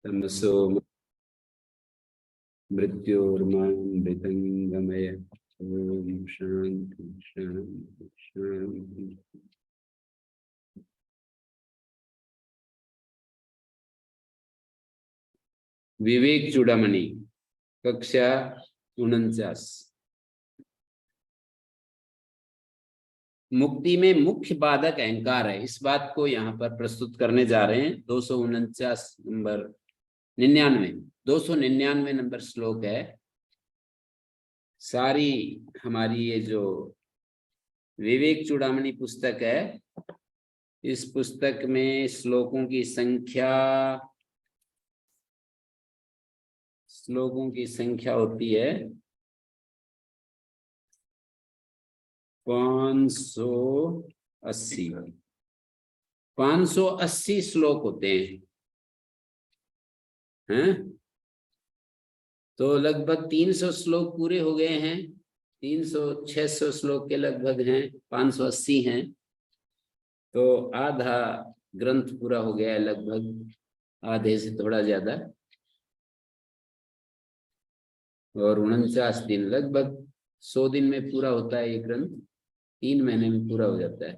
तमसो मृत्योर्मामृतंगमय। ओम शांति शांति शांति। विवेक चूड़ामणि कक्षा 49। मुक्ति में मुख्य बाधक अहंकार है, इस बात को यहाँ पर प्रस्तुत करने जा रहे हैं। 249 नंबर 299 नंबर श्लोक है। सारी हमारी ये जो विवेक चूड़ामणि पुस्तक है, इस पुस्तक में श्लोकों की संख्या होती है 580। 580 श्लोक होते हैं। तो लगभग 300 श्लोक पूरे हो गए हैं। 300-600 श्लोक के लगभग हैं, 580 हैं। तो आधा ग्रंथ पूरा हो गया है, लगभग आधे से थोड़ा ज्यादा। और 49 दिन, लगभग 100 दिन में पूरा होता है ये ग्रंथ। 3 महीने में पूरा हो जाता है।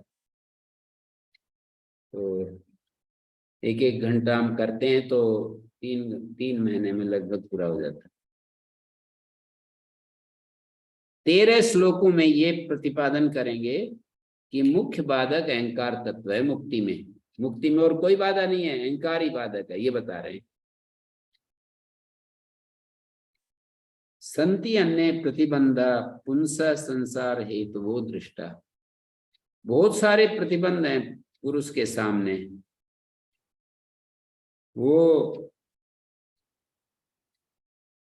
तो 1-1 घंटा हम करते हैं तो 3 महीने में लगभग पूरा हो जाता है। 13 श्लोकों में ये प्रतिपादन करेंगे कि मुख्य बाधक अहंकार तत्व है मुक्ति में। मुक्ति में और कोई बाधा नहीं है, अहंकार ही बाधक है, ये बता रहे हैं। संति अन्य प्रतिबंधा पुंस संसार हेतु वो दृष्टा। बहुत सारे प्रतिबंध हैं पुरुष के सामने। वो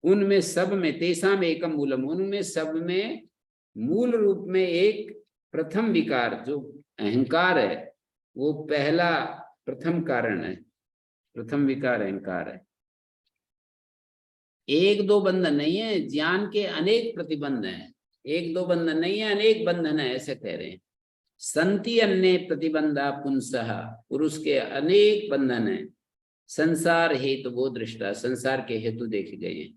उनमें सब में तेसाम एकम मूलम, उनमें सब में मूल रूप में एक प्रथम विकार जो अहंकार है, वो पहला प्रथम कारण है। प्रथम विकार अहंकार है। 1-2 बंधन नहीं है, ज्ञान के अनेक प्रतिबंध हैं। 1-2 बंधन नहीं है, अनेक बंधन है, ऐसे कह रहे हैं। संति अन्य प्रतिबंधा पुंसः, पुरुष के अनेक बंधन है। संसार हेतु वो दृष्टा, संसार के हेतु देखे गए हैं।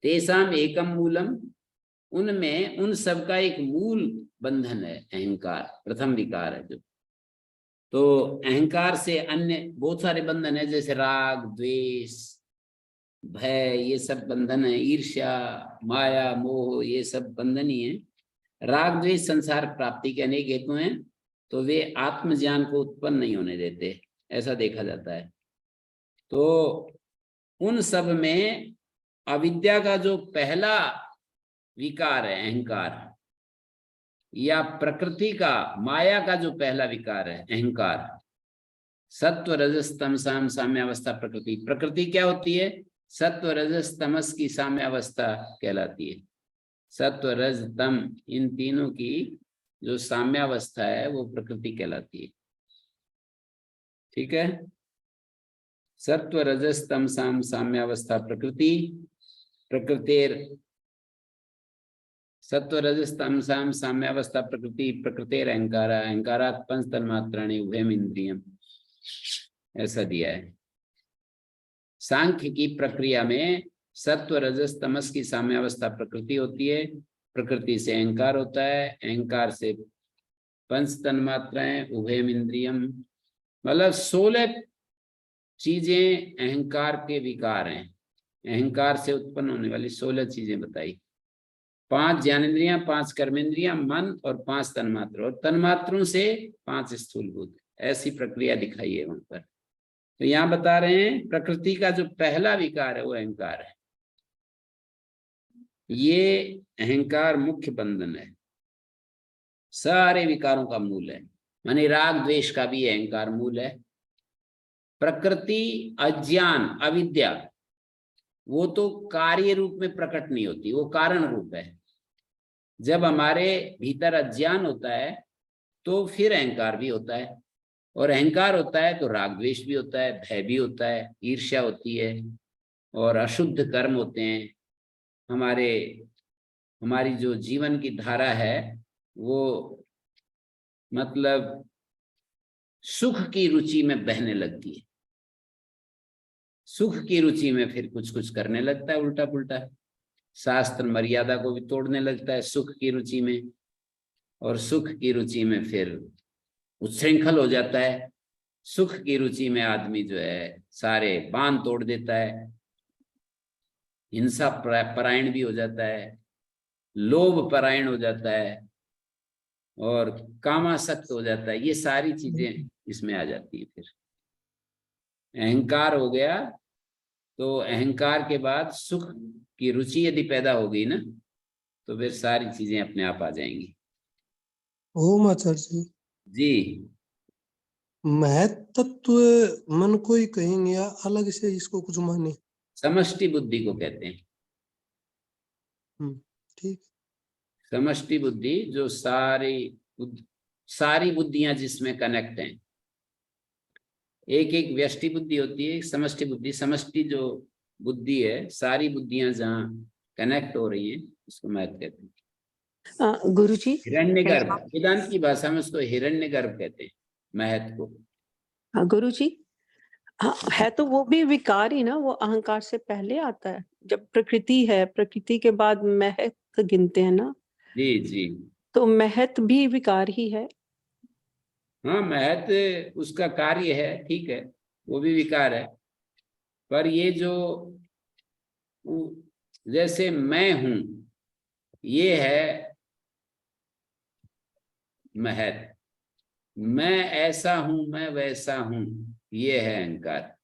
तेसाम एकम मूलम, उनमें उन सब का एक मूल बंधन है अहंकार, प्रथम विकार है जो। तो अहंकार से अन्य बहुत सारे बंधन है, जैसे राग द्वेष भय, ये सब बंधन है। ईर्ष्या माया मोह, ये सब बंधन ही है। राग द्वेष संसार प्राप्ति के अनेक हेतु हैं, तो वे आत्मज्ञान को उत्पन्न नहीं होने देते, ऐसा देखा जाता है। तो उन सब में अविद्या का जो पहला विकार है अहंकार, या प्रकृति का माया का जो पहला विकार है अहंकार, सत्व रजस तमसाम साम्यावस्था प्रकृति। प्रकृति क्या होती है? सत्व रजस तमस की साम्यावस्था कहलाती है। सत्व रज तम, इन तीनों की जो साम्यावस्था है वो प्रकृति कहलाती है। ठीक है। सत्व रजस तमसाम साम्यावस्था प्रकृति। प्रकृतिर सत्व रजस तमसाम साम्यावस्था प्रकृति। प्रकृतिर अहंकार, अहंकारात् पंच तन्मात्राणि उभयम इंद्रियम, ऐसा दिया है। सांख्य की प्रक्रिया में सत्व रजस तमस की साम्यावस्था प्रकृति होती है। प्रकृति से अहंकार होता है, अहंकार से पंच तन्मात्राएं, उभयम इंद्रियम, मतलब 16 चीजें अहंकार के विकार हैं। अहंकार से उत्पन्न होने वाली 16 चीजें बताई। 5 ज्ञानेंद्रियां, 5 कर्मेंद्रियां, मन और 5 तन्मात्र, और तन्मात्रों से 5 स्थूलभूत। ऐसी प्रक्रिया दिखाई है वहां पर। तो यहां बता रहे हैं प्रकृति का जो पहला विकार है वो अहंकार है। ये अहंकार मुख्य बंधन है, सारे विकारों का मूल है। माने राग द्वेष का भी अहंकार मूल है। प्रकृति अज्ञान अविद्या, वो तो कार्य रूप में प्रकट नहीं होती, वो कारण रूप है। जब हमारे भीतर अज्ञान होता है तो फिर अहंकार भी होता है, और अहंकार होता है तो राग द्वेष भी होता है, भय भी होता है, ईर्ष्या होती है, और अशुद्ध कर्म होते हैं। हमारी जो जीवन की धारा है वो मतलब सुख की रुचि में बहने लगती है। सुख की रुचि में फिर कुछ कुछ करने लगता है उल्टा पुल्टा, शास्त्र मर्यादा को भी तोड़ने लगता है सुख की रुचि में, और सुख की रुचि में फिर उच्छृंखल हो जाता है। सुख की रुचि में आदमी जो है सारे बांध तोड़ देता है, हिंसा परायण भी हो जाता है, लोभ परायण हो जाता है, और कामासक्त हो जाता है। ये सारी चीजें इसमें आ जाती है। फिर अहंकार हो गया, तो अहंकार के बाद सुख की रुचि यदि पैदा हो गई ना, तो फिर सारी चीजें अपने आप आ जाएंगी। ओम आचार्य जी, जी, महत तत्व मन को ही कहेंगे या अलग से इसको कुछ माने? समष्टि बुद्धि को कहते हैं। ठीक। समष्टि बुद्धि जो सारी बुद्धियां जिसमें कनेक्ट हैं। एक एक व्यष्टि बुद्धि होती है, एक समष्टि बुद्धि। समष्टि जो बुद्धि है, सारी बुद्धियां जहाँ कनेक्ट हो रही हैं, उसको महत कहते हैं। गुरुजी, हिरण्यगर्भ, वेदांत की भाषा में उसको हिरण्यगर्भ कहते हैं, महत को। गुरुजी, हाँ, है तो वो भी विकार ही ना, वो अहंकार से पहले आता है। जब प्रकृति है, प्रकृति के बाद महत गिनते हैं ना, जी जी, तो महत भी विकार ही है। हाँ, महत उसका कार्य है, ठीक है, वो भी विकार है। पर ये जो जैसे मैं हूं, ये है महत। मैं ऐसा हूं, मैं वैसा हूं, ये है अहंकार।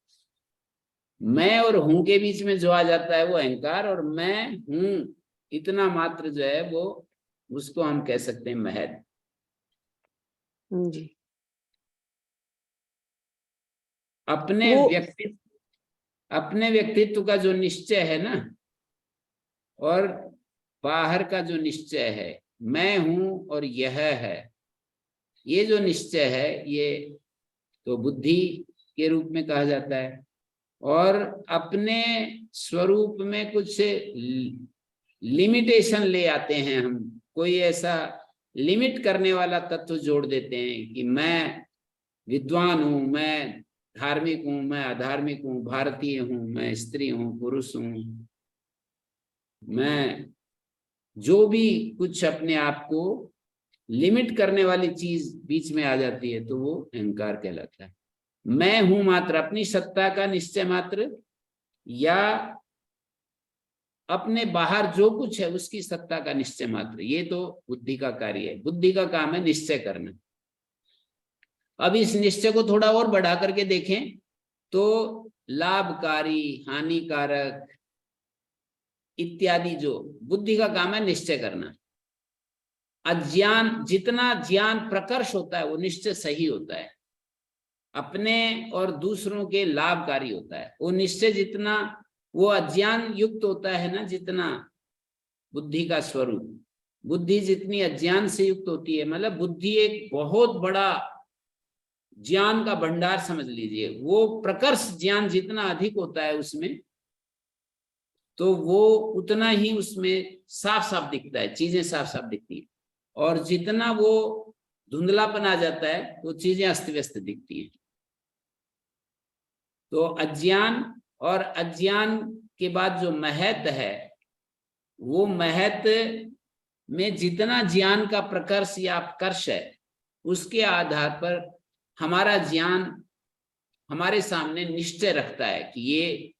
मैं और हूं के बीच में जो आ जाता है वो अहंकार, और मैं हूं इतना मात्र जो है वो, उसको हम कह सकते हैं महत। जी, अपने व्यक्तित्व का जो निश्चय है ना, और बाहर का जो निश्चय है, मैं हूं और यह है, ये जो निश्चय है, ये तो बुद्धि के रूप में कहा जाता है। और अपने स्वरूप में कुछ लिमिटेशन ले आते हैं हम, कोई ऐसा लिमिट करने वाला तत्व जोड़ देते हैं कि मैं विद्वान हूं, मैं धार्मिक हूं, मैं अधार्मिक हूं, भारतीय हूं, मैं स्त्री हूं, पुरुष हूं, मैं जो भी कुछ अपने आप को लिमिट करने वाली चीज बीच में आ जाती है, तो वो अहंकार कहलाता है। मैं हूं मात्र अपनी सत्ता का निश्चय मात्र, या अपने बाहर जो कुछ है उसकी सत्ता का निश्चय मात्र, ये तो बुद्धि का कार्य है। बुद्धि का काम है निश्चय करना। अब इस निश्चय को थोड़ा और बढ़ा करके देखें तो लाभकारी, हानिकारक इत्यादि, जो बुद्धि का काम है निश्चय करना। अज्ञान, जितना ज्ञान प्रकर्ष होता है वो निश्चय सही होता है, अपने और दूसरों के लाभकारी होता है। वो निश्चय जितना वो अज्ञान युक्त होता है ना, जितना बुद्धि का स्वरूप, बुद्धि जितनी अज्ञान से युक्त होती है, मतलब बुद्धि एक बहुत बड़ा ज्ञान का भंडार समझ लीजिए, वो प्रकर्ष ज्ञान जितना अधिक होता है उसमें, तो वो उतना ही उसमें साफ साफ दिखता है, चीजें साफ साफ दिखती है। और जितना वो धुंधलापन आ जाता है, वो चीजें अस्त व्यस्त दिखती हैं। तो अज्ञान, और अज्ञान के बाद जो महत है, वो महत में जितना ज्ञान का प्रकर्ष या अपकर्ष है, उसके आधार पर हमारा ज्ञान हमारे सामने निश्चय रखता है कि ये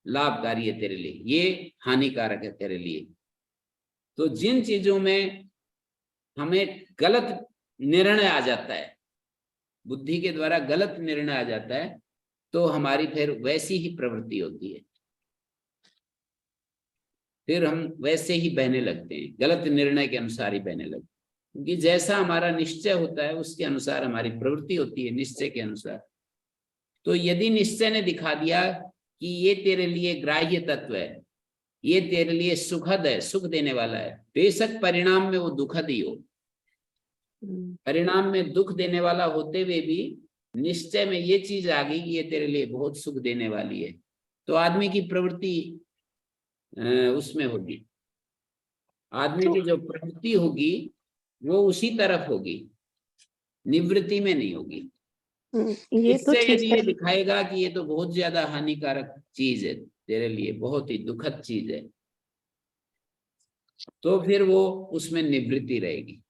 लाभकारी है तेरे लिए, ये हानिकारक है तेरे लिए। तो जिन चीजों में हमें गलत निर्णय आ जाता है, बुद्धि के द्वारा गलत निर्णय आ जाता है, तो हमारी फिर वैसी ही प्रवृत्ति होती है, फिर हम वैसे ही बहने लगते हैं, गलत निर्णय के अनुसार ही बहने लगते हैं। क्योंकि जैसा हमारा निश्चय होता है उसके अनुसार हमारी प्रवृत्ति होती है, निश्चय के अनुसार। तो यदि निश्चय ने दिखा दिया कि ये तेरे लिए ग्राह्य तत्व है, ये तेरे लिए सुखद है, सुख देने वाला है, बेशक परिणाम में वो दुखद ही हो, परिणाम में दुख देने वाला होते हुए भी निश्चय में ये चीज आ गई कि ये तेरे लिए बहुत सुख देने वाली है, तो आदमी की प्रवृत्ति उसमें होगी। आदमी की जो प्रवृत्ति होगी वो उसी तरफ होगी, निवृत्ति में नहीं होगी। ये तो इससे ठीक यदि है। ये दिखाएगा कि ये तो बहुत ज्यादा हानिकारक चीज है तेरे लिए, बहुत ही दुखद चीज है, तो फिर वो उसमें निवृत्ति रहेगी।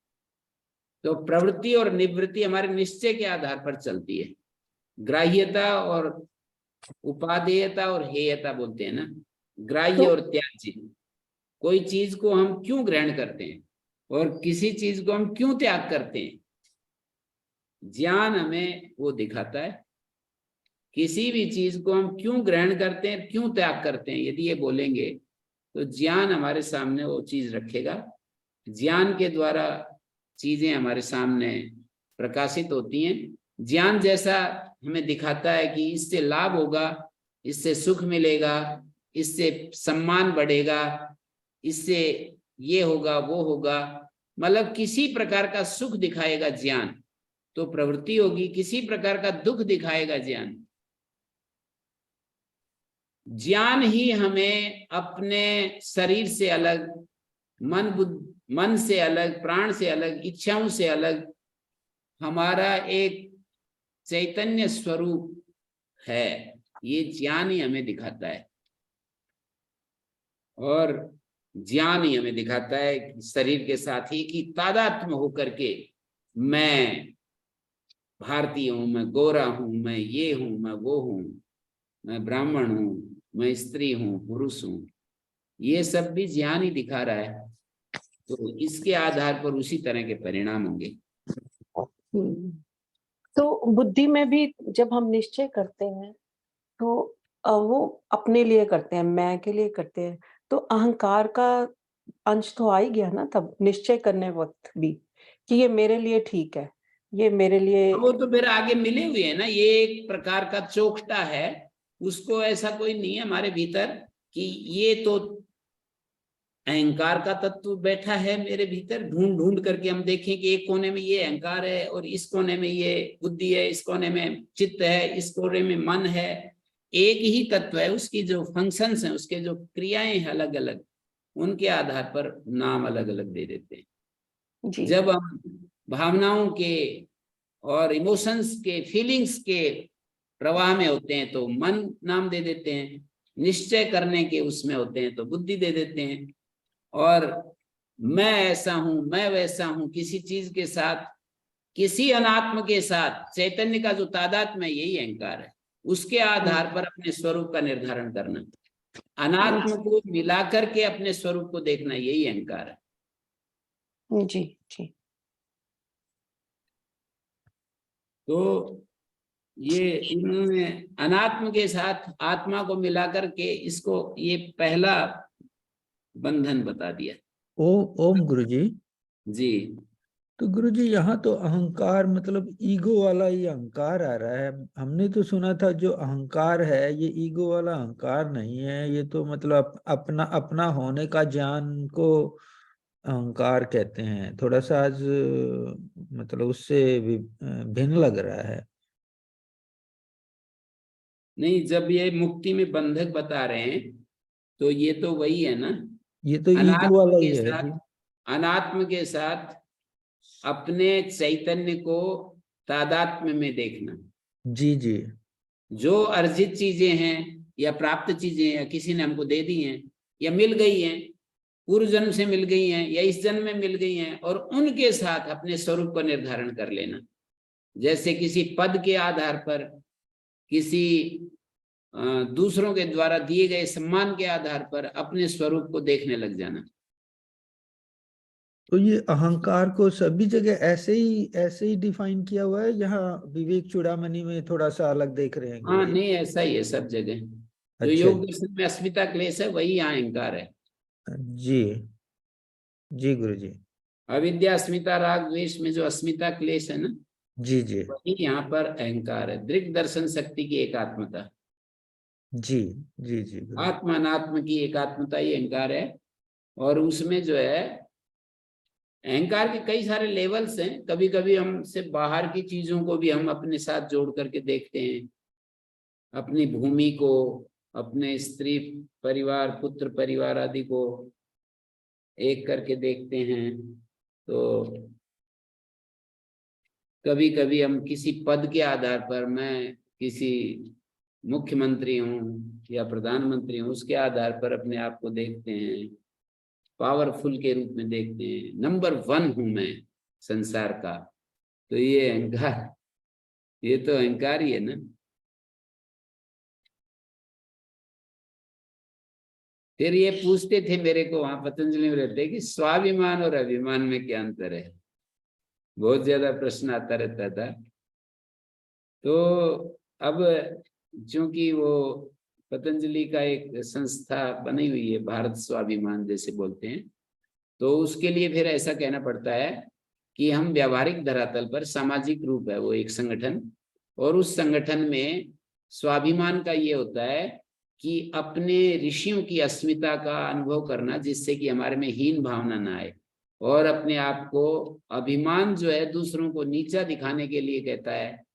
तो प्रवृत्ति और निवृत्ति हमारे निश्चय के आधार पर चलती है। ग्राह्यता और उपादेयता और हेयता बोलते हैं ना, ग्राह्य तो और त्याज्य। कोई चीज को हम क्यों ग्रहण करते हैं और किसी चीज को हम क्यों त्याग करते हैं, ज्ञान हमें वो दिखाता है। किसी भी चीज को हम क्यों ग्रहण करते हैं, क्यों त्याग करते हैं, यदि ये बोलेंगे तो ज्ञान हमारे सामने वो चीज रखेगा। ज्ञान के द्वारा चीजें हमारे सामने प्रकाशित होती हैं। ज्ञान जैसा हमें दिखाता है कि इससे लाभ होगा, इससे सुख मिलेगा, इससे सम्मान बढ़ेगा, इससे ये होगा वो होगा, मतलब किसी प्रकार का सुख दिखाएगा ज्ञान तो प्रवृत्ति होगी, किसी प्रकार का दुख दिखाएगा ज्ञान। ज्ञान ही हमें अपने शरीर से अलग, मन से अलग, प्राण से अलग, इच्छाओं से अलग हमारा एक चैतन्य स्वरूप है, ये ज्ञान ही हमें दिखाता है। और ज्ञान ही हमें दिखाता है कि शरीर के साथ ही कि तादात्म्य होकर के मैं भारतीय हूं, मैं गोरा हूं, मैं ये हूं, मैं वो हूं, मैं ब्राह्मण हूं, मैं स्त्री हूं, पुरुष हूं, ये सब भी ज्ञान ही दिखा रहा है। तो इसके आधार पर उसी तरह के परिणाम होंगे। तो बुद्धि में भी जब हम निश्चय करते हैं तो वो अपने लिए करते हैं, मैं के लिए करते हैं, तो अहंकार का अंश तो आ ही गया ना तब निश्चय करने वक्त भी कि ये मेरे लिए ठीक है, ये मेरे लिए। वो तो फिर आगे मिले हुए हैं ना, ये एक प्रकार का चोखटा है, उसको ऐसा कोई नहीं है हमारे भीतर कि ये तो अहंकार का तत्व बैठा है मेरे भीतर, ढूंढ ढूंढ करके हम देखें कि एक कोने में ये अहंकार है और इस कोने में ये बुद्धि है, इस कोने में चित्त है, इस कोने में मन है। एक ही तत्व है, उसकी जो फंक्शंस हैं, उसके जो क्रियाएं हैं अलग अलग, उनके आधार पर नाम अलग अलग दे देते हैं। जी। जब हम भावनाओं के और इमोशंस के, फीलिंग्स के प्रवाह में होते हैं तो मन नाम दे देते हैं, निश्चय करने के उसमें होते हैं तो बुद्धि दे देते हैं। और मैं ऐसा हूं, मैं वैसा हूं, किसी चीज के साथ, किसी अनात्म के साथ चैतन्य का जो तादात्म्य है, यही अहंकार है। उसके आधार पर अपने स्वरूप का निर्धारण करना, अनात्म को मिलाकर के अपने स्वरूप को देखना, यही अहंकार है। जी जी। तो ये इन्होंने अनात्म के साथ आत्मा को मिलाकर के इसको ये पहला बंधन बता दिया। ओम गुरुजी। जी तो गुरुजी यहाँ तो अहंकार मतलब ईगो वाला ही अहंकार आ रहा है। हमने तो सुना था जो अहंकार है ये ईगो वाला अहंकार नहीं है, ये तो मतलब अपना अपना होने का ज्ञान को अहंकार कहते हैं। थोड़ा सा आज मतलब उससे भिन्न लग रहा है। नहीं, जब ये मुक्ति में बंधक बता रहे हैं तो ये तो वही है ना, ये तो ईगो अनात्म वाला ही के है साथ, जी। अनात्म के साथ अपने चैतन्य को तादात्म्य में देखना। जी जी। जो अर्जित चीजें हैं या प्राप्त चीजें या किसी ने हमको दे दी हैं या मिल गई हैं, पूर्व जन्म से मिल गई हैं या इस जन्म में मिल गई हैं, और उनके साथ अपने स्वरूप का निर्धारण कर लेना। जैसे किसी पद के आधार पर, किसी दूसरों के द्वारा दिए गए सम्मान के आधार पर अपने स्वरूप को देखने लग जाना। तो ये अहंकार को सभी जगह ऐसे ही डिफाइन किया हुआ है, यहाँ विवेक चूड़ामणि में थोड़ा सा अलग देख रहे हैं हाँ गुरुजी? नहीं, ऐसा ही है सब जगह। जो अच्छा योग दर्शन में अस्मिता क्लेश है, वही यहाँ अहंकार है। जी। जी गुरुजी। अविद्या अस्मिता राग द्वेष में जो अस्मिता क्लेश है ना, जी जी। वही यहाँ पर अहंकार है। दृक् दर्शन शक्ति की एकात्मता, जी जी जी गुरुजी। आत्मा अनात्म की एकात्मता, ये अहंकार है। और उसमें जो है अहंकार के कई सारे लेवल्स हैं। कभी कभी हमसे बाहर की चीजों को भी हम अपने साथ जोड़ करके देखते हैं, अपनी भूमि को, अपने स्त्री परिवार, पुत्र परिवार आदि को एक करके देखते हैं। तो कभी कभी हम किसी पद के आधार पर, मैं किसी मुख्यमंत्री हूँ या प्रधानमंत्री हूँ, उसके आधार पर अपने आप को देखते हैं, पावरफुल के रूप में देखते हैं, नंबर 1 हूं मैं संसार का। तो ये अहंकार, ये तो अहंकार ही है ना। फिर ये पूछते थे मेरे को वहां पतंजलि में रहते कि स्वाभिमान और अभिमान में क्या अंतर है, बहुत ज्यादा प्रश्न आता रहता था। तो अब चूंकि वो पतंजलि का एक संस्था बनी हुई है, भारत स्वाभिमान जैसे बोलते हैं, तो उसके लिए फिर ऐसा कहना पड़ता है कि हम व्यावहारिक धरातल पर, सामाजिक रूप है वो एक संगठन, और उस संगठन में स्वाभिमान का ये होता है कि अपने ऋषियों की अस्मिता का अनुभव करना, जिससे कि हमारे में हीन भावना ना आए, और अपने आप को, अभिमान जो है दूसरों को नीचा दिखाने के लिए कहता है,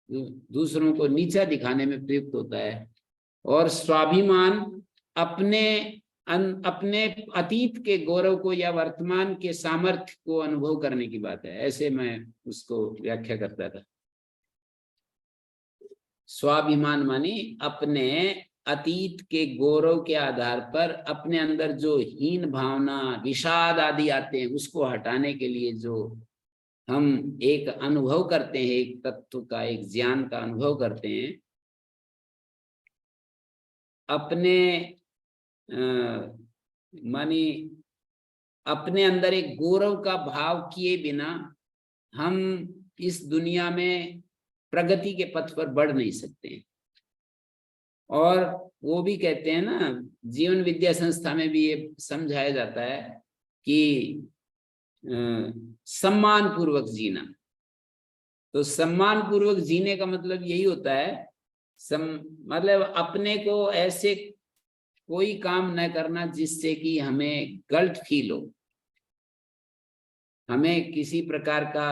दूसरों को नीचा दिखाने में प्रयुक्त होता है। और स्वाभिमान अपने अतीत के गौरव को या वर्तमान के सामर्थ्य को अनुभव करने की बात है, ऐसे मैं उसको व्याख्या करता था। स्वाभिमान मानी अपने अतीत के गौरव के आधार पर अपने अंदर जो हीन भावना, विषाद आदि आते हैं, उसको हटाने के लिए जो हम एक अनुभव करते हैं, एक तत्व का, एक ज्ञान का अनुभव करते हैं, अपने मानी अपने अंदर एक गौरव का भाव किए बिना हम इस दुनिया में प्रगति के पथ पर बढ़ नहीं सकते। और वो भी कहते हैं ना, जीवन विद्या संस्था में भी ये समझाया जाता है कि सम्मान पूर्वक जीना। तो सम्मान पूर्वक जीने का मतलब यही होता है, मतलब अपने को ऐसे कोई काम न करना जिससे कि हमें गिल्ट फील हो, हमें किसी प्रकार का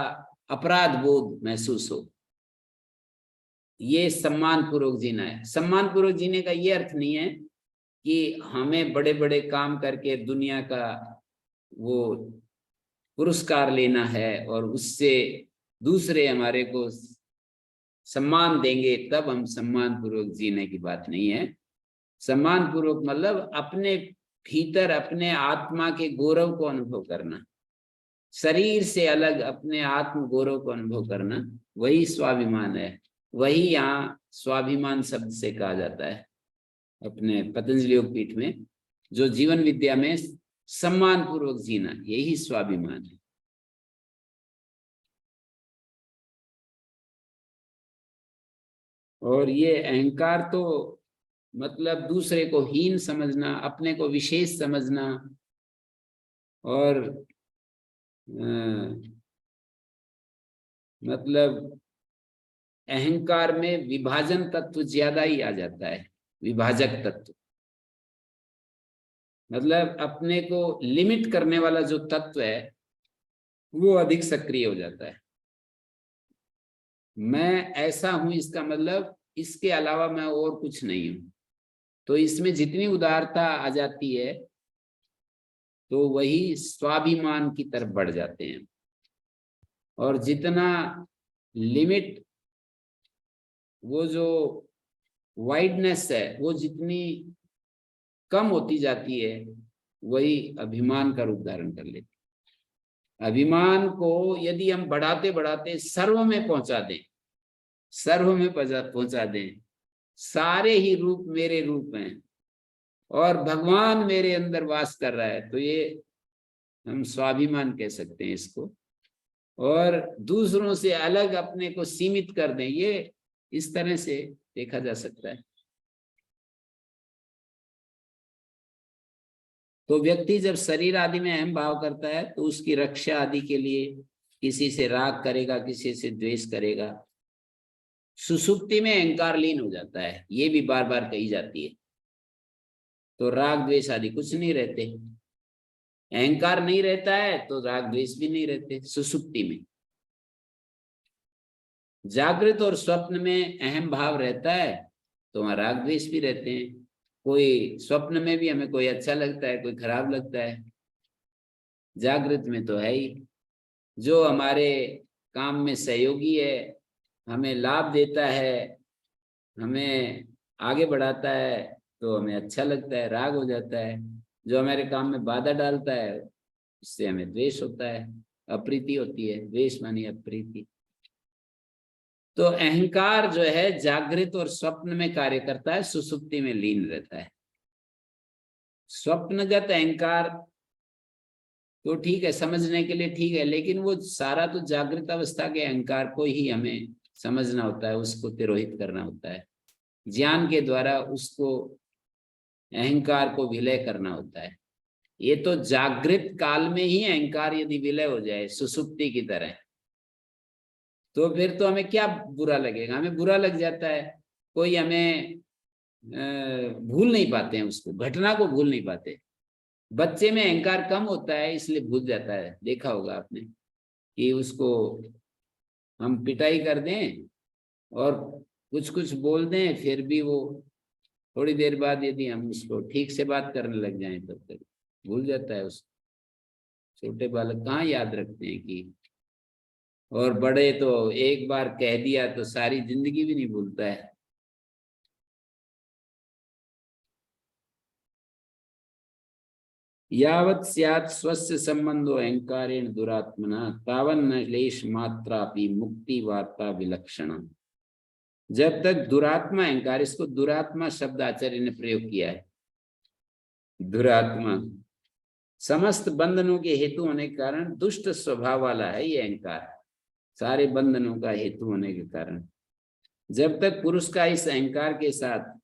अपराध बोध महसूस हो। ये सम्मान पूर्वक जीना है। सम्मान पूर्वक जीने का ये अर्थ नहीं है कि हमें बड़े बड़े काम करके दुनिया का वो पुरस्कार लेना है और उससे दूसरे हमारे को सम्मान देंगे तब हम सम्मान पूर्वक जीने की बात नहीं है। सम्मान पूर्वक मतलब अपने भीतर अपने आत्मा के गौरव को अनुभव करना, शरीर से अलग अपने आत्म गौरव को अनुभव करना, वही स्वाभिमान है। वही यहाँ स्वाभिमान शब्द से कहा जाता है अपने पतंजलि योग पीठ में। जो जीवन विद्या में सम्मान पूर्वक जीना, यही स्वाभिमान है। और ये अहंकार तो मतलब दूसरे को हीन समझना, अपने को विशेष समझना, और मतलब अहंकार में विभाजन तत्व ज्यादा ही आ जाता है, विभाजक तत्व। मतलब अपने को लिमिट करने वाला जो तत्व है वो अधिक सक्रिय हो जाता है। मैं ऐसा हूं इसका मतलब इसके अलावा मैं और कुछ नहीं हूं। तो इसमें जितनी उदारता आ जाती है तो वही स्वाभिमान की तरफ बढ़ जाते हैं। और जितना लिमिट, वो जो वाइडनेस है वो जितनी कम होती जाती है, वही अभिमान का रूप धारण कर लेती है। अभिमान को यदि हम बढ़ाते बढ़ाते सर्व में पहुंचा दें, सर्व में पहुंचा दें, सारे ही रूप मेरे रूप हैं और भगवान मेरे अंदर वास कर रहा है, तो ये हम स्वाभिमान कह सकते हैं इसको। और दूसरों से अलग अपने को सीमित कर दें, ये इस तरह से देखा जा सकता है। तो व्यक्ति जब शरीर आदि में अहम भाव करता है तो उसकी रक्षा आदि के लिए किसी से राग करेगा, किसी से द्वेष करेगा। सुसुप्ति में अहंकार लीन हो जाता है, ये भी बार बार कही जाती है। तो राग द्वेष आदि कुछ नहीं रहते, अहंकार नहीं रहता है तो राग द्वेष भी नहीं रहते सुसुप्ति में। जागृत और स्वप्न में अहम भाव रहता है तो वहां राग द्वेष भी रहते हैं। कोई स्वप्न में भी हमें कोई अच्छा लगता है, कोई खराब लगता है। जागृत में तो है ही। जो हमारे काम में सहयोगी है, हमें लाभ देता है, हमें आगे बढ़ाता है, तो हमें अच्छा लगता है, राग हो जाता है। जो हमारे काम में बाधा डालता है उससे हमें द्वेष होता है, अप्रीति होती है। द्वेष मानी अप्रीति। तो अहंकार जो है जागृत और स्वप्न में कार्य करता है, सुसुप्ति में लीन रहता है। स्वप्नगत अहंकार तो ठीक है, समझने के लिए ठीक है, लेकिन वो सारा तो जागृत अवस्था के अहंकार को ही हमें समझना होता है, उसको तिरोहित करना होता है। ज्ञान के द्वारा उसको अहंकार को विलय करना होता है। ये तो जागृत काल में ही अहंकार यदि विलय हो जाए सुसुप्ति की तरह, तो फिर तो हमें क्या बुरा लगेगा? हमें बुरा लग जाता है। कोई हमें भूल नहीं पाते हैं, उसको घटना को भूल नहीं पाते। बच्चे में अहंकार कम होता है इसलिए भूल जाता है। देखा होगा आपने कि उसको हम पिटाई कर दें और कुछ कुछ बोल दें, फिर भी वो थोड़ी देर बाद यदि हम उसको ठीक से बात करने लग जाएं तब तक भूल जाता है। उस छोटे बालक कहाँ याद रखते हैं कि, और बड़े तो एक बार कह दिया तो सारी जिंदगी भी नहीं भूलता है। यावत् स्यात् स्वस्य संबंधो अहंकारेण दुरात्मना तावन्न क्लेश मात्रापि मुक्ति वार्ता विलक्षणम। जब तक दुरात्मा अहंकार, इसको दुरात्मा शब्द आचार्य ने प्रयोग किया है। दुरात्मा समस्त बंधनों के हेतु होने के कारण दुष्ट स्वभाव वाला है ये अहंकार, सारे बंधनों का हेतु होने के कारण। जब तक पुरुष का इस अहंकार के साथ,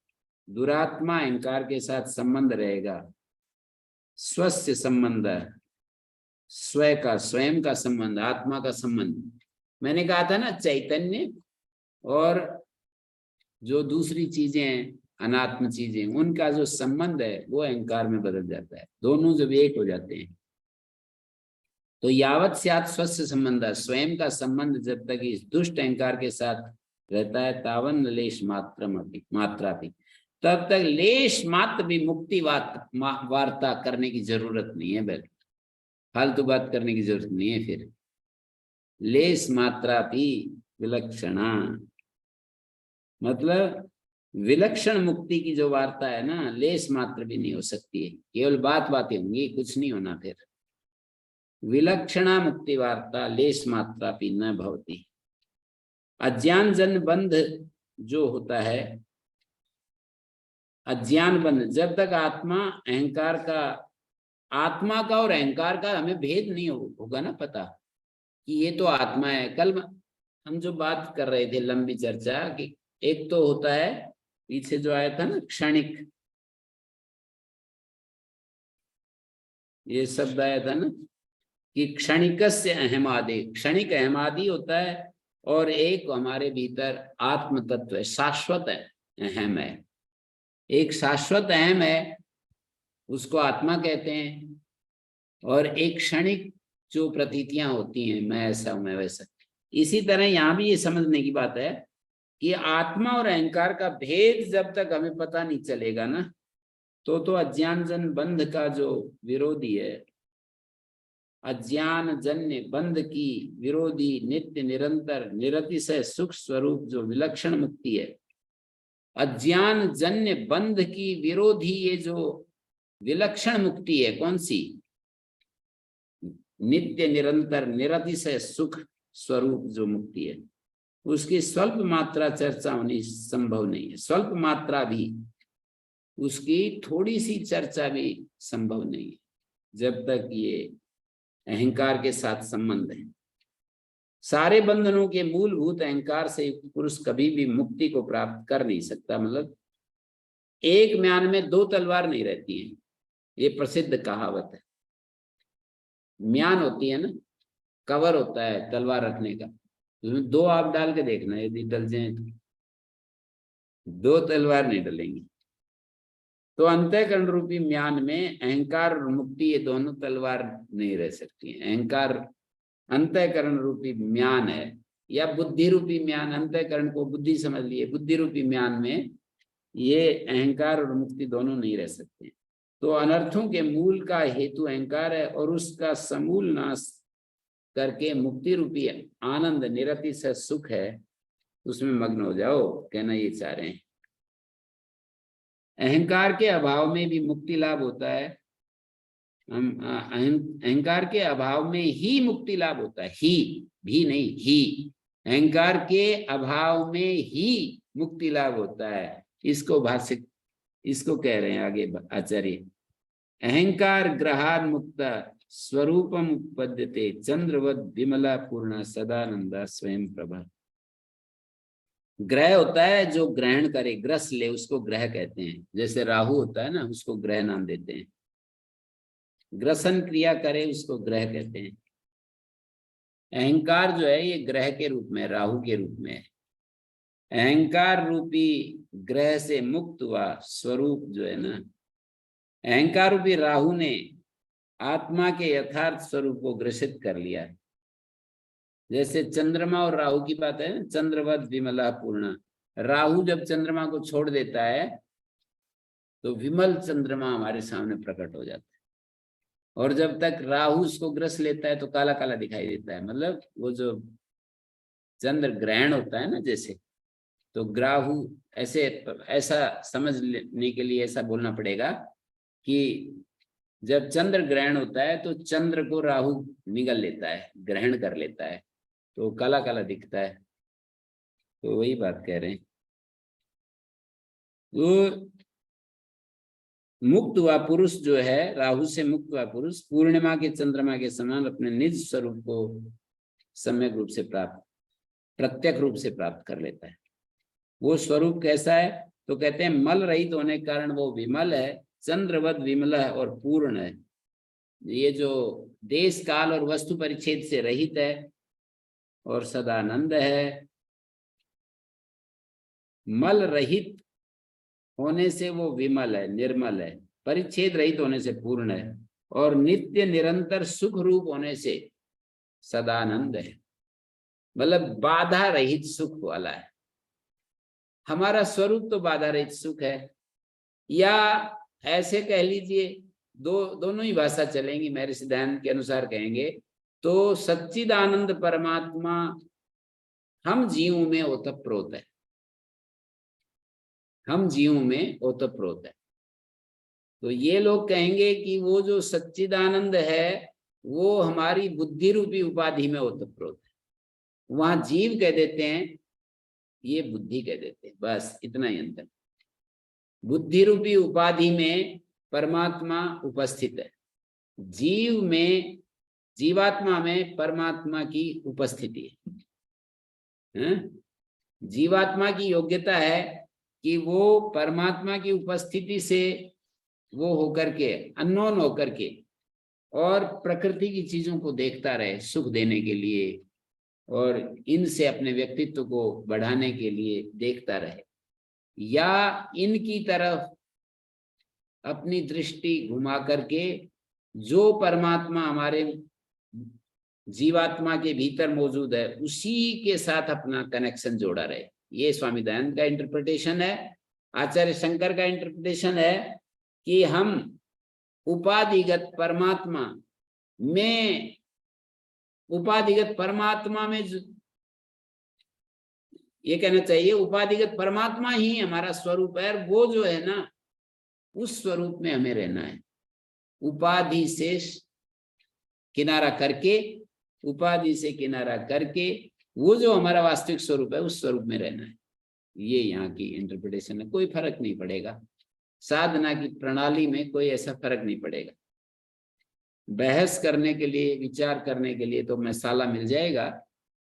दुरात्मा अहंकार के साथ संबंध रहेगा, स्वस्य संबंध, स्वयं का संबंध, आत्मा का संबंध। मैंने कहा था ना, चैतन्य और जो दूसरी चीजें हैं, अनात्म चीजें, उनका जो संबंध है वो अहंकार में बदल जाता है। दोनों जब एक हो जाते हैं तो यावत् स्यात् स्वस्य संबंध, स्वयं का संबंध जब तक इस दुष्ट अहंकार के साथ रहता है, तावन लेश मात्रा भी, तब तक लेश मात्र भी मुक्ति वार्ता करने की जरूरत नहीं है। बिल्कुल फालतू बात करने की जरूरत नहीं है। फिर लेश मात्रा भी विलक्षणा, मतलब विलक्षण मुक्ति की जो वार्ता है ना, लेश मात्र भी नहीं हो सकती है। केवल बातें होंगी, कुछ नहीं होना। फिर विलक्षणा मुक्ति वार्ता लेश मात्रा भी न भवती। अज्ञान जन बंध जो होता है, अज्ञान बंध, जब तक आत्मा का और अहंकार का हमें भेद नहीं होगा ना पता कि ये तो आत्मा है। कल हम जो बात कर रहे थे, लंबी चर्चा, कि एक तो होता है पीछे जो आया था ना क्षणिक, ये शब्द आया था ना कि क्षणिकस्य अहमादि, क्षणिक अहमादि होता है, और एक हमारे भीतर आत्म तत्व है, शाश्वत अहम है। एक शाश्वत अहम है, उसको आत्मा कहते हैं, और एक क्षणिक जो प्रतीतियां होती हैं, मैं ऐसा हूं, मैं वैसा। इसी तरह यहाँ भी ये समझने की बात है कि आत्मा और अहंकार का भेद जब तक हमें पता नहीं चलेगा ना, तो अज्ञान जन बंध का जो विरोधी है, अज्ञान जन्य बंध की विरोधी नित्य निरंतर निरतिशय सुख स्वरूप जो विलक्षण मुक्ति है, अज्ञान जन्य बंध की विरोधी ये जो विलक्षण मुक्ति है, कौन सी? नित्य निरंतर निरतिशय सुख स्वरूप जो मुक्ति है, उसकी स्वल्प मात्रा चर्चा होनी संभव नहीं है। स्वल्प मात्रा भी, उसकी थोड़ी सी चर्चा भी संभव नहीं है जब तक ये अहंकार के साथ संबंध है। सारे बंधनों के मूलभूत अहंकार से पुरुष कभी भी मुक्ति को प्राप्त कर नहीं सकता। मतलब एक म्यान में दो तलवार नहीं रहती है, ये प्रसिद्ध कहावत है। म्यान होती है ना, कवर होता है तलवार रखने का, उसमें दो आप डाल के देखना, यदि डल जाए तो दो तलवार नहीं डलेंगी। तो अंतःकरण रूपी म्यान में अहंकार और मुक्ति, ये दोनों तलवार नहीं रह सकती हैं। अहंकार अंतःकरण रूपी म्यान है, या बुद्धि रूपी म्यान, अंतःकरण को बुद्धि समझ लिए, बुद्धि रूपी म्यान में ये अहंकार और मुक्ति दोनों नहीं रह सकते। तो अनर्थों के मूल का हेतु अहंकार है, और उसका समूल नाश करके मुक्ति रूपी आनंद निरति से सुख है उसमें मग्न हो जाओ, कहना ये चाह रहे हैं। अहंकार के अभाव में भी मुक्ति लाभ होता है। अहंकार के अभाव में ही मुक्ति लाभ होता है, ही भी नहीं, ही अहंकार के अभाव में ही मुक्ति लाभ होता है। इसको भाष्य इसको कह रहे हैं आगे आचार्य, अहंकार ग्रहान मुक्त स्वरूपम उपपद्यते चंद्रवत विमला पूर्ण सदानंदा स्वयं प्रभा। ग्रह होता है जो ग्रहण करे, ग्रस ले, उसको ग्रह कहते हैं। जैसे राहु होता है ना, उसको ग्रह नाम देते हैं। ग्रसन क्रिया करे उसको ग्रह कहते हैं। अहंकार जो है ये ग्रह के रूप में, राहु के रूप में है। अहंकार रूपी ग्रह से मुक्त हुआ स्वरूप जो है ना, अहंकार रूपी राहु ने आत्मा के यथार्थ स्वरूप को ग्रसित कर लिया। जैसे चंद्रमा और राहु की बात है, चंद्रवत विमला पूर्ण। राहु जब चंद्रमा को छोड़ देता है तो विमल चंद्रमा हमारे सामने प्रकट हो जाता है, और जब तक राहु उसको ग्रस लेता है तो काला काला दिखाई देता है। मतलब वो जो चंद्र ग्रहण होता है ना, जैसे, तो राहु ऐसा समझने के लिए ऐसा बोलना पड़ेगा कि जब चंद्र ग्रहण होता है तो चंद्र को राहु निगल लेता है, ग्रहण कर लेता है, तो काला काला दिखता है। तो वही बात कह रहे हैं। तो मुक्त हुआ पुरुष जो है, राहु से मुक्त हुआ पुरुष पूर्णिमा के चंद्रमा के समान अपने निज स्वरूप को सम्यक रूप से प्रत्यक्ष रूप से प्राप्त कर लेता है। वो स्वरूप कैसा है? तो कहते हैं मल रहित होने के कारण वो विमल है, चंद्रवत विमल है और पूर्ण है। ये जो देश काल और वस्तु परिच्छेद से रहित है और सदानंद है। मल रहित होने से वो विमल है, निर्मल है, परिच्छेद रहित होने से पूर्ण है, और नित्य निरंतर सुख रूप होने से सदानंद है। मतलब बाधा रहित सुख वाला है। हमारा स्वरूप तो बाधा रहित सुख है, या ऐसे कह लीजिए, दोनों ही भाषा चलेंगी। मेरे सिद्धांत के अनुसार कहेंगे तो सच्चिदानंद परमात्मा हम जीव में ओतप्रोत है, हम जीव में ओतप्रोत है। तो ये लोग कहेंगे कि वो जो सच्चिदानंद है वो हमारी बुद्धि रूपी उपाधि में ओतप्रोत है। वहां जीव कह देते हैं, ये बुद्धि कह देते हैं, बस इतना ही अंतर। बुद्धि रूपी उपाधि में परमात्मा उपस्थित है, जीव में, जीवात्मा में परमात्मा की उपस्थिति है। जीवात्मा की योग्यता है कि वो परमात्मा की उपस्थिति से वो होकर के, अननोन होकर के, और प्रकृति की चीजों को देखता रहे सुख देने के लिए, और इनसे अपने व्यक्तित्व को बढ़ाने के लिए देखता रहे, या इनकी तरफ अपनी दृष्टि घुमा करके जो परमात्मा हमारे जीवात्मा के भीतर मौजूद है उसी के साथ अपना कनेक्शन जोड़ा रहे। ये स्वामी दयानंद का इंटरप्रिटेशन है। आचार्य शंकर का इंटरप्रिटेशन है कि हम उपाधिगत परमात्मा में, ये कहना चाहिए उपाधिगत परमात्मा ही हमारा स्वरूप है, और वो जो है ना उस स्वरूप में हमें रहना है। उपाधि से किनारा करके, उपाधि से किनारा करके वो जो हमारा वास्तविक स्वरूप है उस स्वरूप में रहना है। ये यहाँ की इंटरप्रिटेशन है। कोई फर्क नहीं पड़ेगा, साधना की प्रणाली में कोई ऐसा फर्क नहीं पड़ेगा। बहस करने के लिए, विचार करने के लिए तो मसाला मिल जाएगा,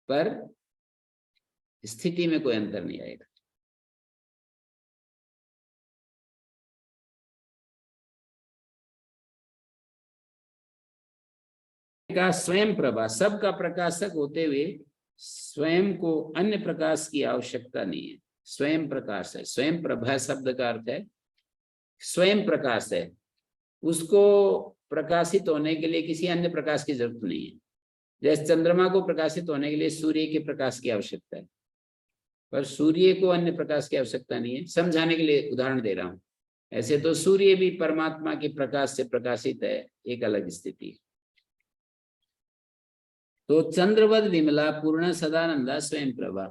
पर स्थिति में कोई अंतर नहीं आएगा। का स्वयं प्रभा, सबका प्रकाशक होते हुए स्वयं को अन्य प्रकाश की आवश्यकता नहीं है। स्वयं प्रकाश है। स्वयं प्रभा शब्द का अर्थ है स्वयं प्रकाश है, उसको प्रकाशित होने के लिए किसी अन्य प्रकाश की जरूरत नहीं है। जैसे चंद्रमा को प्रकाशित होने के लिए सूर्य के प्रकाश की आवश्यकता है, पर सूर्य को अन्य प्रकाश की आवश्यकता नहीं है। समझाने के लिए उदाहरण दे रहा हूं। ऐसे तो सूर्य भी परमात्मा के प्रकाश से प्रकाशित है, एक अलग स्थिति। तो चंद्रवद विमला पूर्ण सदानंदा स्वयं प्रभा।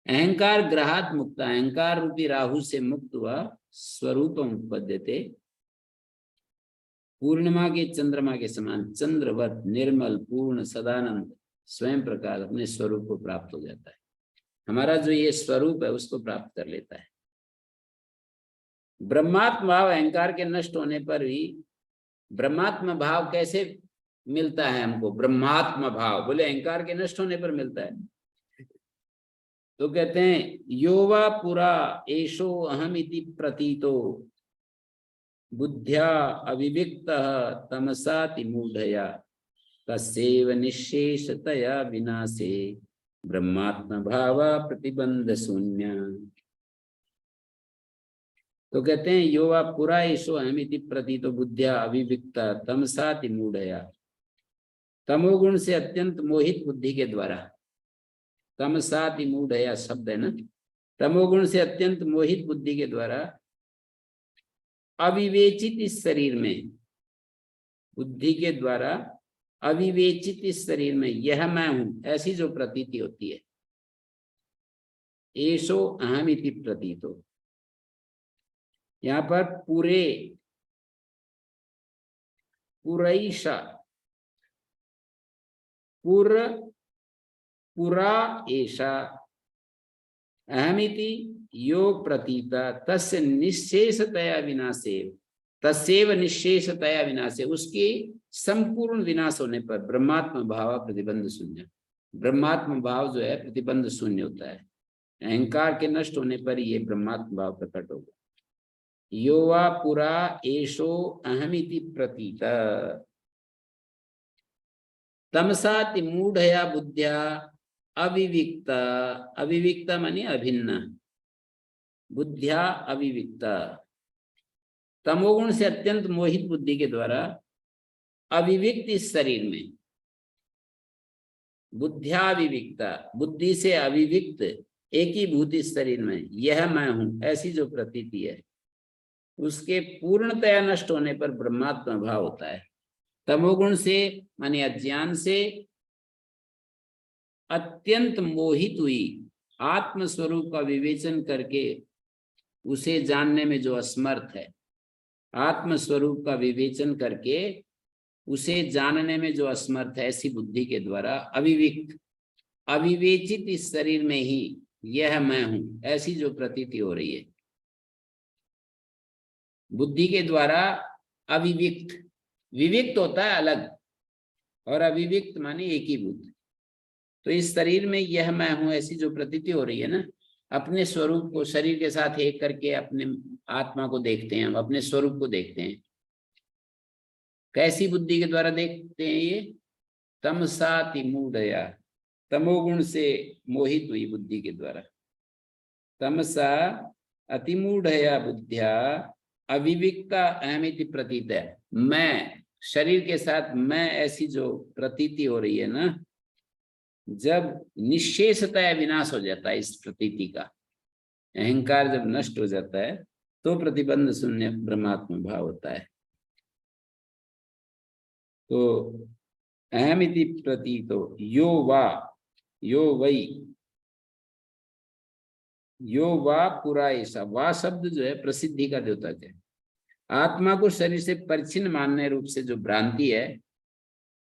अहंकार ग्रहात मुक्त, अहंकार रूपी राहु से मुक्त हुआ स्वरूपम उपपद्यते। पूर्णिमा के चंद्रमा के समान चंद्रवत निर्मल पूर्ण सदानंद स्वयं प्रकाश अपने स्वरूप को प्राप्त हो जाता है। हमारा जो ये स्वरूप है उसको प्राप्त कर लेता है। ब्रह्मात्म भाव अहंकार के नष्ट होने पर भी, ब्रह्मात्म भाव कैसे मिलता है हमको? ब्रह्मात्म भाव बोले अहंकार के नष्ट होने पर मिलता है। तो कहते हैं योवा पुरा एषो अहम इति प्रतीतो बुद्ध्या अविविक्त तमसाति मूढ़या तस्यैव निश्शेषतया विनाशे ब्रह्मात्म भाव प्रतिबंध शून्य। तो कहते हैं योवा पुरा एषो अहम इति प्रतीतो बुद्ध्या अविविक्त तमसाति मूढ़या। तमोगुण से अत्यंत मोहित बुद्धि के द्वारा, तमसाति मूढ़या शब्द है ना, तमोगुण से अत्यंत मोहित बुद्धि के द्वारा अविवेचित इस शरीर में, बुद्धि के द्वारा अविवेचित इस शरीर में यह मैं हूं ऐसी जो प्रतीति होती है, एषो अहम इति प्रतीतो। यहाँ पर पूरे पुरैषा पुरा एषा अहमिति यो प्रतीता तस्य निश्शेषतया विनाशे, तस्यैव निश्शेषतया विनाशे, उसकी संपूर्ण विनाश होने पर ब्रह्मात्म भाव प्रतिबंध शून्य। ब्रह्मात्म भाव जो है प्रतिबंध शून्य होता है। अहंकार के नष्ट होने पर ये ब्रह्मात्म भाव प्रकट होगा। यो वा पुरा एषो अहमिति प्रतीता तमसाति मूढ़या बुद्ध्या अविविक्ता, अविविक्ता मानी अभिन्न, बुद्ध्या अविविक्ता, तमोगुण से अत्यंत मोहित बुद्धि के द्वारा अविविक्त इस शरीर में, बुद्ध्या विविक्ता बुद्धि से अविविक्त एक ही भूत इस शरीर में यह मैं हूं ऐसी जो प्रतीति है, उसके पूर्णतया नष्ट होने पर ब्रह्मात्म भाव होता है। तमोगुण से माने अज्ञान से अत्यंत मोहित हुई आत्म स्वरूप का विवेचन करके उसे जानने में जो असमर्थ है, आत्म स्वरूप का विवेचन करके उसे जानने में जो असमर्थ है, ऐसी बुद्धि के द्वारा अविविक्त अविवेचित इस शरीर में ही यह मैं हूं ऐसी जो प्रतीति हो रही है, बुद्धि के द्वारा अविविक्त, विविक्त होता है अलग और अविविक्त माने एक ही भूत। तो इस शरीर में यह मैं हूं ऐसी जो प्रतीति हो रही है ना, अपने स्वरूप को शरीर के साथ एक करके अपने आत्मा को देखते हैं, हम अपने स्वरूप को देखते हैं। कैसी बुद्धि के द्वारा देखते हैं ये? तमसाति मूढ़या, तमोगुण से मोहित हुई बुद्धि के द्वारा, तमसा अतिमूढ़या बुद्धिया अविविक्ता अहमिति प्रतीत है, मैं शरीर के साथ मैं ऐसी जो प्रतीति हो रही है ना, जब निश्शेषतया विनाश हो जाता है इस प्रतीति का, अहंकार जब नष्ट हो जाता है तो प्रतिबंध शून्य ब्रह्मात्म भाव होता है। तो अहमिति प्रतीतो यो वा, यो वही, यो वा पुरा ऐसा, वा शब्द जो है प्रसिद्धि का द्योतक है। आत्मा को शरीर से परिच्छिन्न मानने रूप से जो भ्रांति है,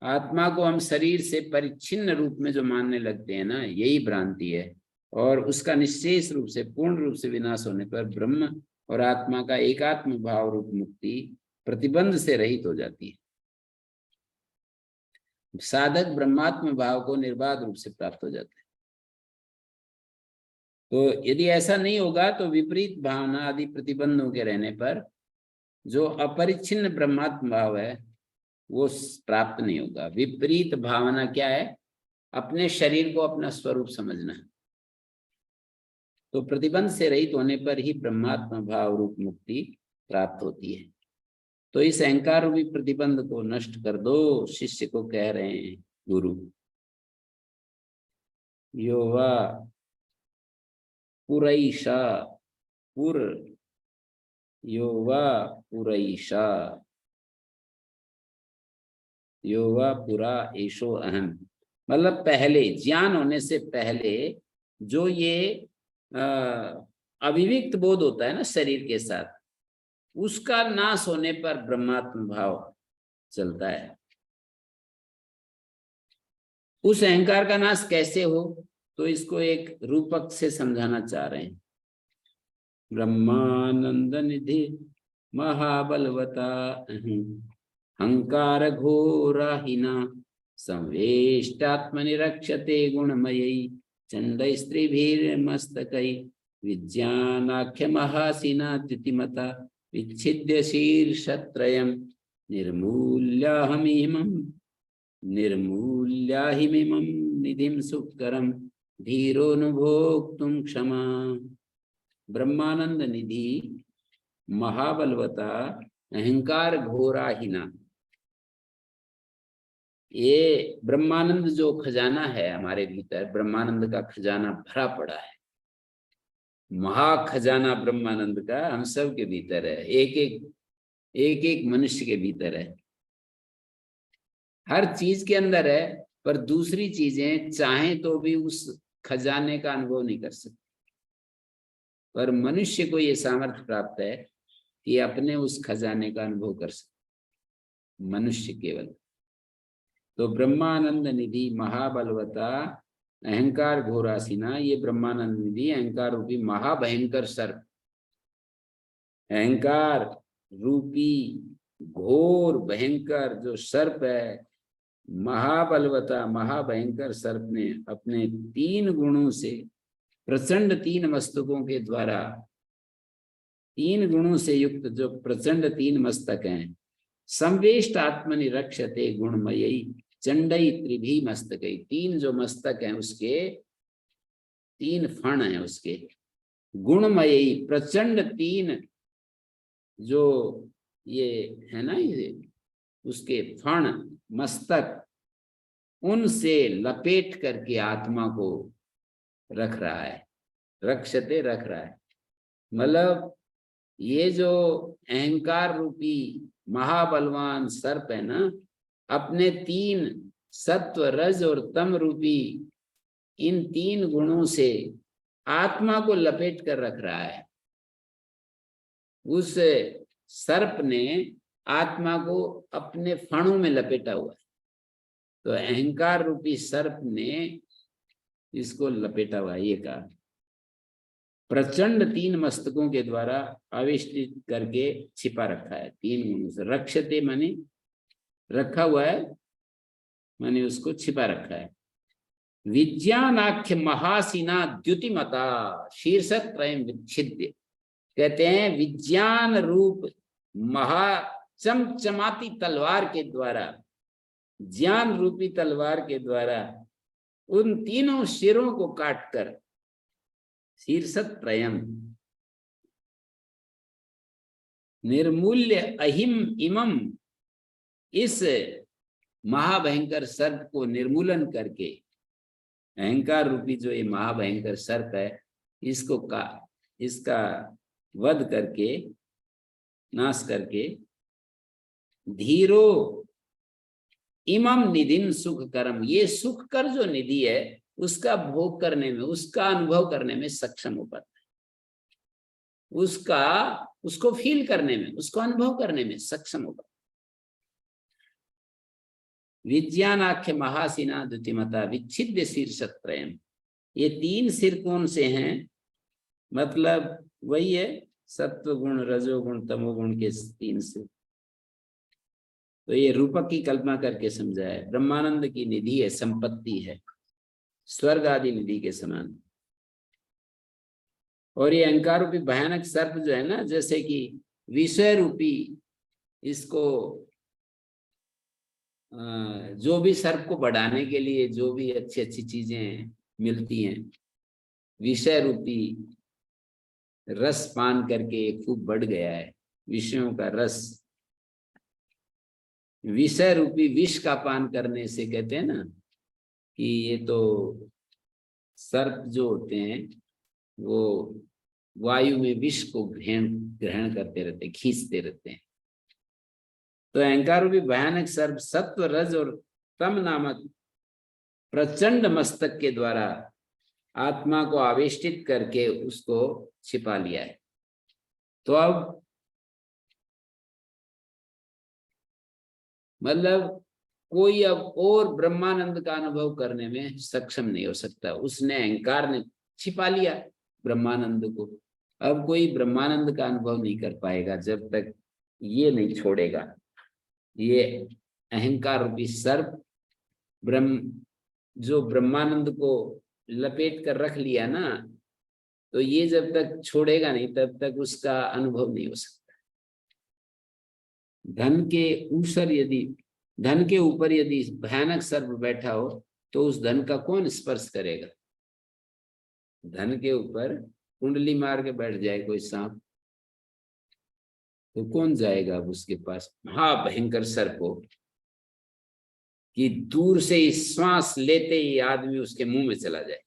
आत्मा को हम शरीर से परिच्छिन्न रूप में जो मानने लगते हैं ना, यही भ्रांति है। और उसका निश्चेष रूप से पूर्ण रूप से विनाश होने पर ब्रह्म और आत्मा का एकात्म भाव रूप मुक्ति प्रतिबंध से रहित हो जाती है। साधक ब्रह्मात्म भाव को निर्बाध रूप से प्राप्त हो जाता है। तो यदि ऐसा नहीं होगा तो विपरीत भावना आदि प्रतिबंधों के रहने पर जो अपरिच्छिन्न ब्रह्मात्म भाव है वो प्राप्त नहीं होगा। विपरीत भावना क्या है? अपने शरीर को अपना स्वरूप समझना। तो प्रतिबंध से रहित होने पर ही ब्रह्मात्म भाव रूप मुक्ति प्राप्त होती है। तो इस अहंकार रूपी प्रतिबंध को नष्ट कर दो, शिष्य को कह रहे हैं गुरु। यो वा पुरैषा, पुर, यो वा पुरैषा, यो वा पुरा एषो अहम, मतलब पहले, ज्ञान होने से पहले जो ये अविविक्त बोध होता है ना शरीर के साथ, उसका नाश होने पर ब्रह्मात्म भाव चलता है। उस अहंकार का नाश कैसे हो, तो इसको एक रूपक से समझाना चाह रहे हैं। ब्रह्मानंद निधि महाबलवता अहंकार घोराहिना संवेष्टात्मनिरक्षते गुणमयी चंड स्त्रीभिर्मस्तकै विज्ञानाख्य महासीना द्युतिमता विच्छिद्य शीर्षत्रयम् निर्मूल्याहिमिमं निधिं सुखकरं धीरोऽनुभोक्तुं क्षमा। ब्रह्मानंद निधि महाबलवता अहंकार घोराहिना, ये ब्रह्मानंद जो खजाना है हमारे भीतर, ब्रह्मानंद का खजाना भरा पड़ा है। महाखजाना ब्रह्मानंद का हम सब के भीतर है, एक एक मनुष्य के भीतर है, हर चीज के अंदर है। पर दूसरी चीजें चाहें तो भी उस खजाने का अनुभव नहीं कर सकते। पर मनुष्य को ये सामर्थ्य प्राप्त है कि अपने उस खजाने का अनुभव कर सकते, मनुष्य केवल। तो ब्रह्मानंद निधि महाबलवता अहंकार घोरासीना, ये ब्रह्मानंद निधि अहंकार रूपी महाभयंकर सर्प, अहंकार रूपी घोर भयंकर जो सर्प है, महाबलवता महाभयंकर सर्प ने अपने 3 गुणों से, प्रचंड 3 मस्तकों के द्वारा, 3 गुणों से युक्त जो प्रचंड 3 मस्तक हैं, संवेष्ट आत्मनि रक्षते गुणमयी चंडई त्रिभी मस्तकई, 3 जो मस्तक हैं उसके 3 फण हैं, उसके गुणमयी प्रचंड 3 जो ये है ना, ये उसके फण मस्तक, उनसे लपेट करके आत्मा को रख रहा है, रक्षते रख रहा है। मतलब ये जो अहंकार रूपी महाबलवान सर्प है ना, अपने 3 सत्व रज और तम रूपी इन 3 गुणों से आत्मा को लपेट कर रख रहा है। उस सर्प ने आत्मा को अपने फणों में लपेटा हुआ है, तो अहंकार रूपी सर्प ने इसको लपेटा हुआ है। ये कहा प्रचंड 3 मस्तकों के द्वारा आविष्टित करके छिपा रखा है, 3 गुणों से। रक्षते माने रखा हुआ है, माने उसको छिपा रखा है। विज्ञानाख्य महासीना द्युतिमता शीर्षक त्रयम् विच्छिद्य, कहते हैं विज्ञान रूप महा चमचमाती तलवार के द्वारा, ज्ञान रूपी तलवार के द्वारा उन 3 सिरों को काटकर, शीर्षक त्रयम् निर्मूल्य अहिम इमम, इस महाभयंकर सर्प को निर्मूलन करके, अहंकार रूपी जो ये महाभयंकर सर्प है, इसका वध करके, नाश करके, धीरो इमम निधिम सुख करम, ये सुख कर जो निधि है उसका भोग करने में, उसका अनुभव करने में सक्षम हो पाता है, उसको फील करने में, उसको अनुभव करने में सक्षम हो पाता है। विज्ञानाख्य महासीना द्युतिमता विच्छिद्य शीर्षक त्रयम्, ये 3 सिर कौन से हैं, मतलब वही है सत्व गुण रजोगुण तमोगुण के 3 सिर। तो ये रूपक की कल्पना करके समझा है। ब्रह्मानंद की निधि है, संपत्ति है, स्वर्ग आदि निधि के समान। और ये अहंकार रूपी भयानक सर्प जो है ना, जैसे कि विषय रूपी, इसको जो भी सर्प को बढ़ाने के लिए जो भी अच्छी अच्छी चीजें मिलती हैं, विषय रूपी रस पान करके खूब बढ़ गया है, विषयों का रस, विषय रूपी विष का पान करने से, कहते हैं ना कि ये तो सर्प जो होते हैं वो वायु में विष को ग्रहण करते रहते, खींचते रहते हैं। तो अहंकार रूपी भयानक सर्प सत्व रज और तम नामक प्रचंड मस्तक के द्वारा आत्मा को आवेष्टित करके उसको छिपा लिया है। तो अब मतलब कोई अब और ब्रह्मानंद का अनुभव करने में सक्षम नहीं हो सकता। उसने, अहंकार ने छिपा लिया ब्रह्मानंद को। अब कोई ब्रह्मानंद का अनुभव नहीं कर पाएगा जब तक ये नहीं छोड़ेगा। ये अहंकार रूपी सर्प जो ब्रह्मानंद को लपेट कर रख लिया ना, तो ये जब तक छोड़ेगा नहीं तब तक उसका अनुभव नहीं हो सकता। धन के ऊपर यदि भयानक सर्प बैठा हो तो उस धन का कौन स्पर्श करेगा? धन के ऊपर कुंडली मार के बैठ जाए कोई सांप तो कौन जाएगा अब उसके पास? भयंकर सर्प हो कि दूर से ही श्वास लेते ही आदमी उसके मुंह में चला जाए।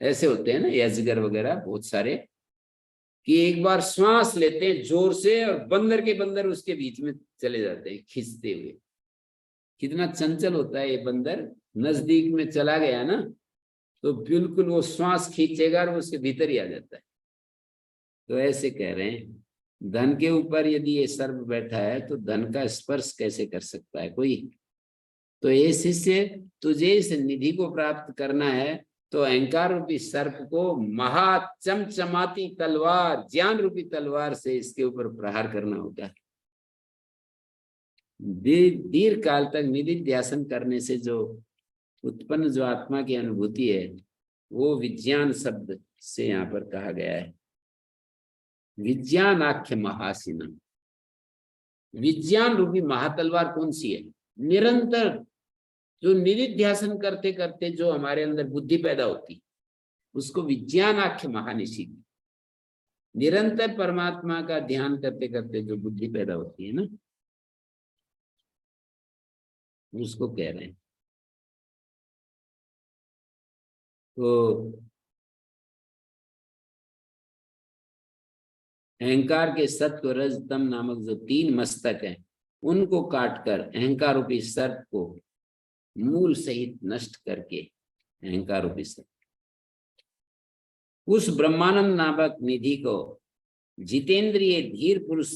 ऐसे होते हैं ना अजगर वगैरह बहुत सारे, कि एक बार श्वास लेते हैं जोर से और बंदर के बंदर उसके बीच में चले जाते हैं खींचते हुए। कितना चंचल होता है ये बंदर। नजदीक में चला गया ना तो बिल्कुल वो श्वास खींचेगा और उसके भीतर ही आ जाता है। तो ऐसे कह रहे हैं, धन के ऊपर यदि ये सर्प बैठा है तो धन का स्पर्श कैसे कर सकता है कोई? तो ये शिष्य, तुझे इस निधि को प्राप्त करना है तो अहंकार रूपी सर्प को महा चमचमाती तलवार, ज्ञान रूपी तलवार से इसके ऊपर प्रहार करना होगा। दीर्घ काल तक निधिध्यासन करने से जो उत्पन्न जो आत्मा की अनुभूति है वो विज्ञान शब्द से यहाँ पर कहा गया है। विज्ञानाख्य महासिना, विज्ञान रूपी महातलवार कौन सी है? निरंतर जो निधिध्यासन करते करते जो हमारे अंदर बुद्धि पैदा होती उसको विज्ञानाख्य महानिषिद्ध। निरंतर परमात्मा का ध्यान करते करते जो बुद्धि पैदा होती है ना, उसको कह रहे हैं। तो अहंकार के सत्व रज तम नामक जो 3 मस्तक हैं उनको काटकर अहंकार रूपी सर्प को मूल सहित नष्ट करके अहंकार रूपी सर्प उस ब्रह्मानंद नामक निधि को जितेंद्रिय धीर पुरुष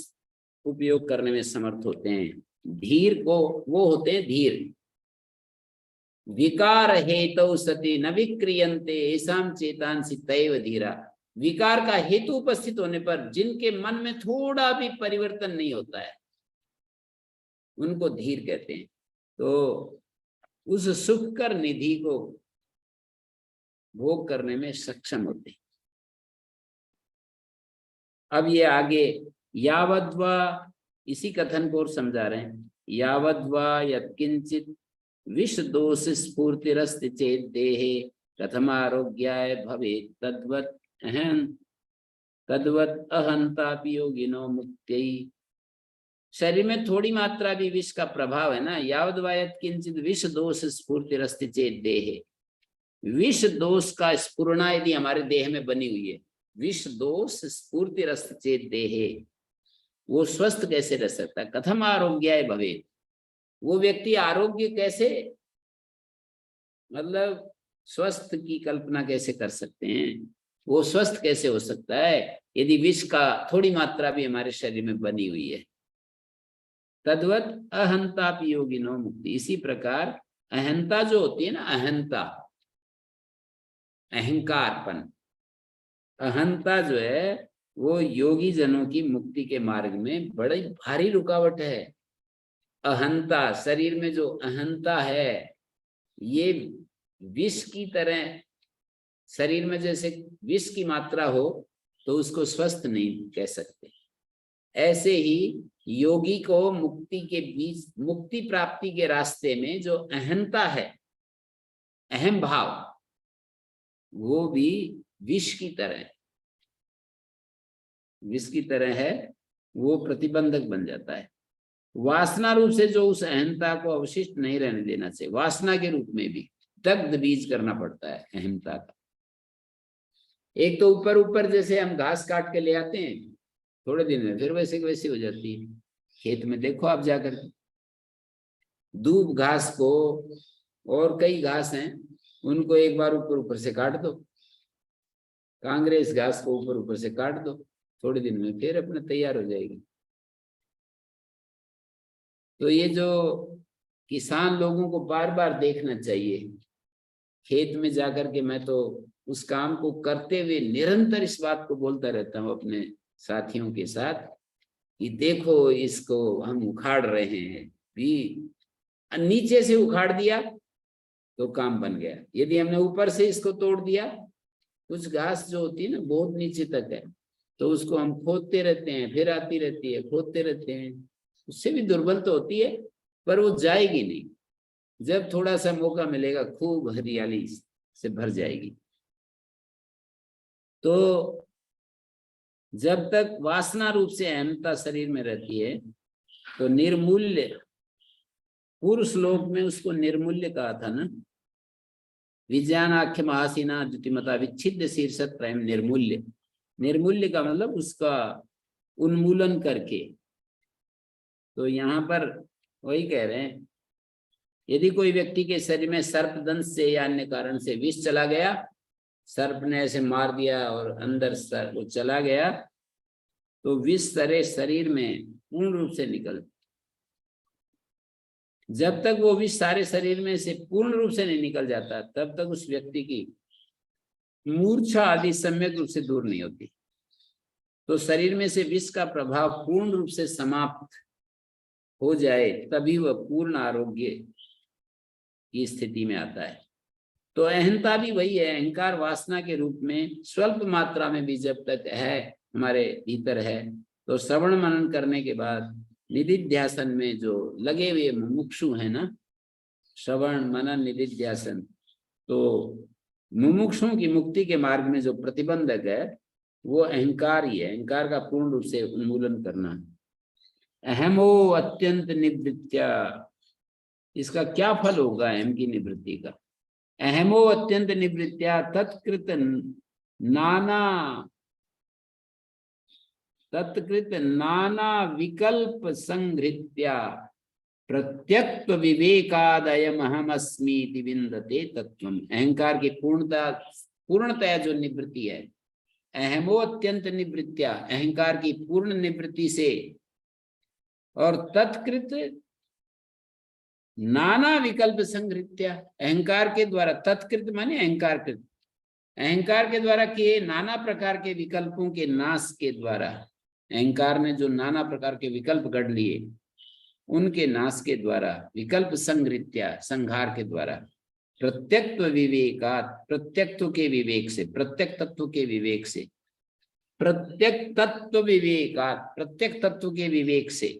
उपयोग करने में समर्थ होते हैं। धीर को वो होते हैं धीर, विकार हेतु सति न विक्रियन्ते ऐसाम चेतांसि तैव धीरा। विकार का हेतु उपस्थित होने पर जिनके मन में थोड़ा भी परिवर्तन नहीं होता है उनको धीर कहते हैं। तो उस सुखकर निधि को भोग करने में सक्षम होते हैं। अब ये आगे यावद्वा, इसी कथन को और समझा रहे हैं। यावद्वा यत्किंचित विष दोष स्फूर्तिरस्ति चेत देहे कथमारोग्याय भवेत् तद्वत् अहंतापि योगिनो मुक्त्यै। शरीर में थोड़ी मात्रा भी विष का प्रभाव है ना, यावद्वा यत्किंचित विष दोष स्फूर्तिरस्ति चेत देहे। विष दोष का स्फुरणा यदि हमारे देह में बनी हुई है, विष दोष स्फूर्तिरस्ति चेत देहे, वो स्वस्थ कैसे रह सकता है? कथम आरोग्याय भवेत्, वो व्यक्ति आरोग्य कैसे, मतलब स्वस्थ की कल्पना कैसे कर सकते हैं? वो स्वस्थ कैसे हो सकता है यदि विष का थोड़ी मात्रा भी हमारे शरीर में बनी हुई है? तद्वत अहंतापि योगिनो मुक्ति। इसी प्रकार अहंता जो होती है ना, अहंता, अहंकारपन, अहंता जो है वो योगी जनों की मुक्ति के मार्ग में बड़ी भारी रुकावट है। अहंता, शरीर में जो अहंता है ये विष की तरह, शरीर में जैसे विष की मात्रा हो तो उसको स्वस्थ नहीं कह सकते। ऐसे ही योगी को मुक्ति के बीच, मुक्ति प्राप्ति के रास्ते में जो अहंता है, अहम भाव, वो भी विष की तरह है, विष की तरह है, वो प्रतिबंधक बन जाता है। वासना रूप से जो उस अहंता को अवशिष्ट नहीं रहने देना चाहिए, वासना के रूप में भी दग्ध बीज करना पड़ता है अहंता का। एक तो ऊपर ऊपर जैसे हम घास काट के ले आते हैं, थोड़े दिन में फिर वैसे की वैसी हो जाती है। खेत में देखो आप जाकर, दूब घास को और कई घास हैं, उनको एक बार ऊपर ऊपर से काट दो, कांग्रेस घास को ऊपर ऊपर से काट दो, थोड़े दिन में फिर अपने तैयार हो जाएगी। तो ये जो किसान लोगों को बार बार देखना चाहिए, खेत में जाकर के मैं तो उस काम को करते हुए निरंतर इस बात को बोलता रहता हूँ अपने साथियों के साथ कि देखो इसको हम उखाड़ रहे हैं, भी नीचे से उखाड़ दिया तो काम बन गया। यदि हमने ऊपर से इसको तोड़ दिया, कुछ घास जो होती है ना बहुत नीचे तक है, तो उसको हम खोदते रहते हैं, फिर आती रहती है, खोदते रहते हैं, उससे भी दुर्बल तो होती है पर वो जाएगी नहीं। जब थोड़ा सा मौका मिलेगा खूब हरियाली से भर जाएगी। तो जब तक वासना रूप से अहमता शरीर में रहती है तो निर्मूल्य, पूर्व श्लोक में उसको निर्मूल्य कहा था ना, विज्ञानाख्य महासीना द्युतिमता विच्छिद्य शीर्षक प्रेम निर्मूल्य। निर्मूल्य का मतलब उसका उन्मूलन करके। तो यहाँ पर वही कह रहे हैं, यदि कोई व्यक्ति के शरीर में सर्प दंश से या अन्य कारण से विष चला गया, सर्प ने ऐसे मार दिया और अंदर सर्प वो चला गया, तो विष सारे शरीर में पूर्ण रूप से निकल, जब तक वो विष सारे शरीर में से पूर्ण रूप से नहीं निकल जाता तब तक उस व्यक्ति की मूर्छा आदि सम्यक रूप से दूर नहीं होती। तो शरीर में से विष का प्रभाव पूर्ण रूप से समाप्त हो जाए तभी वह पूर्ण आरोग्य की स्थिति में आता है। तो अहंता भी वही है, अहंकार वासना के रूप में स्वल्प मात्रा में भी जब तक है, हमारे भीतर है, तो श्रवण मनन करने के बाद निधिध्यासन में जो लगे हुए मुमुक्षु है ना, श्रवण मनन निधिध्यासन, तो मुमुक्षुओं की मुक्ति के मार्ग में जो प्रतिबंधक है वो अहंकार ही है। अहंकार का पूर्ण रूप से उन्मूलन करना है। अहमो अत्यंत निवृत्त्या, इसका क्या फल होगा अहम की निवृत्ति का? अहमो अत्यंत निवृत्त्या तत्कृत नाना विकल्प संहृत्या प्रत्यक्त्व विवेकादयम अहमस्मीति विन्दते तत्वम। अहंकार की पूर्णतया जो निवृत्ति है, अहमो अत्यंत निवृत्त्या, अहंकार की पूर्ण निवृत्ति से, और तत्कृत नाना विकल्प संहृत्या, अहंकार के द्वारा, तत्कृत माने अहंकार कृत, अहंकार के द्वारा किए नाना प्रकार के विकल्पों के नाश के द्वारा, अहंकार ने जो नाना प्रकार के विकल्प गढ़ लिए उनके नाश के द्वारा, विकल्प संहृत्या, संहार के द्वारा, प्रत्यक्त्व विवेकात्, प्रत्यक्त्व के विवेक से, प्रत्यक्ष तत्व के विवेक से, प्रत्यक्ष तत्व विवेकात्, प्रत्यक्ष तत्व के विवेक से,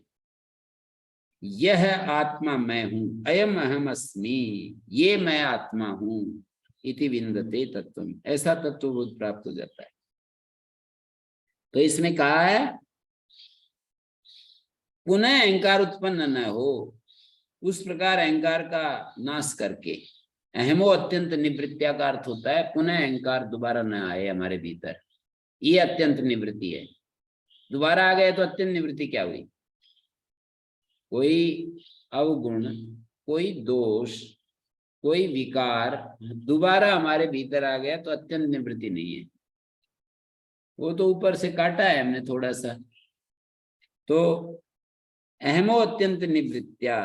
यह आत्मा मैं हूं, अयम अहम अस्मि, ये मैं आत्मा हूं, इति विन्दते तत्वम, ऐसा तत्वबोध प्राप्त हो जाता है। तो इसमें कहा है पुनः अहंकार उत्पन्न न हो, उस प्रकार अहंकार का नाश करके, अहमो अत्यंत निवृत्त्या का अर्थ होता है पुनः अहंकार दोबारा न आए हमारे भीतर, ये अत्यंत निवृत्ति है। दोबारा आ गए तो अत्यंत निवृत्ति क्या हुई? कोई अवगुण, कोई दोष, कोई विकार दोबारा हमारे भीतर आ गया तो अत्यंत निवृत्ति नहीं है, वो तो ऊपर से काटा है हमने थोड़ा सा। तो अहमो अत्यंत निवृत्त्या,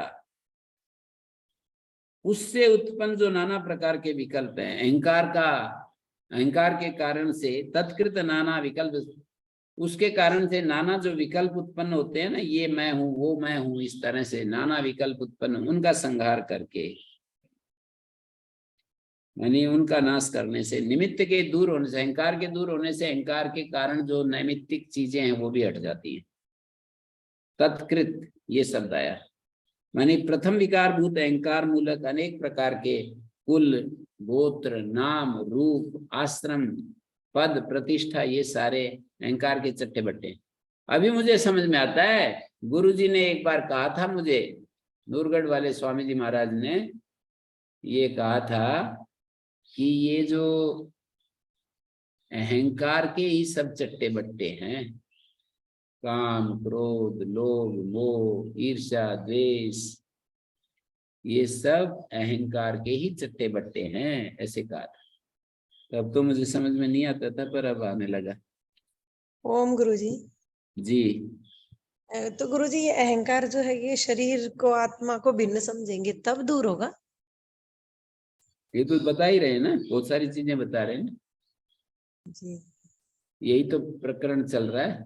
उससे उत्पन्न जो नाना प्रकार के विकल्प हैं, अहंकार के कारण से तत्कृत नाना विकल्प, उसके कारण से नाना जो विकल्प उत्पन्न होते हैं ना, ये मैं हूं, वो मैं हूं, इस तरह से नाना विकल्प उत्पन्न, उनका संहार करके, यानी उनका नाश करने से, निमित्त के दूर होने से, अहंकार के दूर होने से अहंकार के कारण जो नैमित्तिक चीजें हैं वो भी हट जाती हैं। तत्कृत ये शब्द आया, मानी प्रथम विकार भूत अहंकार मूलक अनेक प्रकार के कुल, गोत्र, नाम, रूप, आश्रम, पद, प्रतिष्ठा, ये सारे अहंकार के चट्टे बट्टे। अभी मुझे समझ में आता है, गुरुजी ने एक बार कहा था मुझे, नूरगढ़ वाले स्वामी जी महाराज ने ये कहा था कि ये जो अहंकार के ही सब चट्टे बट्टे हैं, काम, क्रोध, लोभ, मोह, ईर्ष्या, द्वेष, ये सब अहंकार के ही चट्टे बट्टे हैं, ऐसे कहा। तब तो मुझे समझ में नहीं आता था, पर अब आने लगा। ओम गुरुजी। जी। तो गुरुजी ये अहंकार जो है ये शरीर को आत्मा को भिन्न समझेंगे तब दूर होगा? ये तो बता ही रहे हैं ना, बहुत सारी चीजें बता रहे हैं ना। जी। यही तो प्रकरण चल रहा है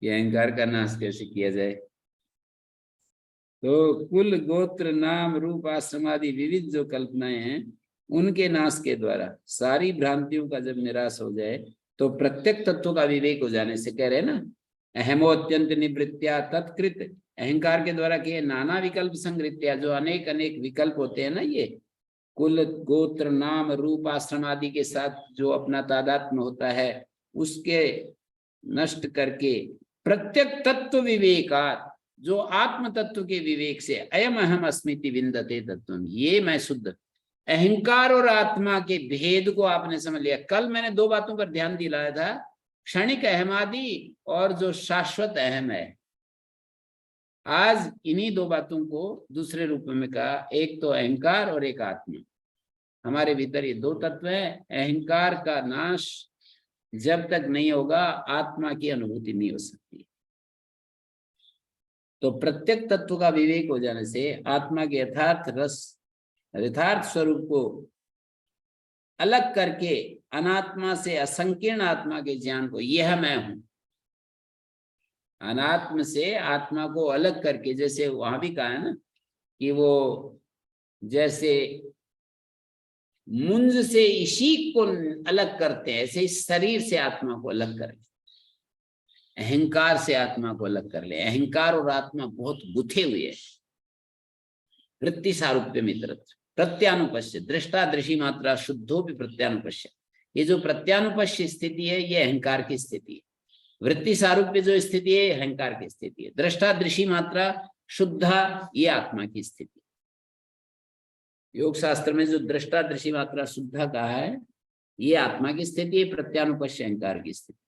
कि अहंकार का नाश कैसे किया जाए। तो कुल गोत्र नाम रूप आश्रम आदि विविध जो कल्पनाएं हैं, उनके नाश के द्वारा सारी भ्रांतियों का जब निराश हो जाए, तो प्रत्येक तत्व का विवेक हो जाने से, कह रहे हैं ना, अहमो अत्यंत निवृत्त्या तत्कृत, अहंकार के द्वारा किए नाना विकल्प संगृत्या, जो अनेक अनेक विकल्प होते हैं ना, ये कुल गोत्र नाम रूप आश्रम आदि के साथ जो अपना तादात्म्य होता है, उसके नष्ट करके प्रत्येक तत्व विवेकात्, जो आत्म तत्व के विवेक से, अयम अहम अस्मिति विन्दते तत्वम, ये मैं शुद्ध, अहंकार और आत्मा के भेद को आपने समझ लिया। कल मैंने दो बातों पर ध्यान दिलाया था, क्षणिक अहमादि और जो शाश्वत अहम है। आज इन्हीं दो बातों को दूसरे रूप में कहा, एक तो अहंकार और एक आत्मा। हमारे भीतर ये दो तत्व हैं, अहंकार का नाश जब तक नहीं होगा आत्मा की अनुभूति नहीं हो सकती। तो प्रत्येक तत्व का विवेक हो जाने से आत्मा के यथार्थ स्वरूप को अलग करके अनात्मा से असंकीर्ण आत्मा के ज्ञान को, यह मैं हूं, अनात्म से आत्मा को अलग करके, जैसे वहां भी कहा है ना कि वो जैसे मुंज से इशीक को अलग करते हैं, ऐसे इस शरीर से आत्मा को अलग करें, अहंकार से आत्मा को अलग कर ले। अहंकार और आत्मा बहुत गुथे हुए हैं। वृत्ति सारूप्य मित्रत्व प्रत्यानुपश्य दृष्टा दृषि मात्रा शुद्धो भी प्रत्यानुपश्य, ये जो प्रत्यानुपश्य स्थिति है ये अहंकार की स्थिति है। वृत्ति सारूप्य जो स्थिति है अहंकार की स्थिति है। दृष्टा दृषि मात्रा शुद्धा ये आत्मा की स्थिति। योग शास्त्र में जो दृष्टा दृषि मात्रा शुद्धा कहा है ये आत्मा की स्थिति है, प्रत्यानुपश्य अहंकार की स्थिति।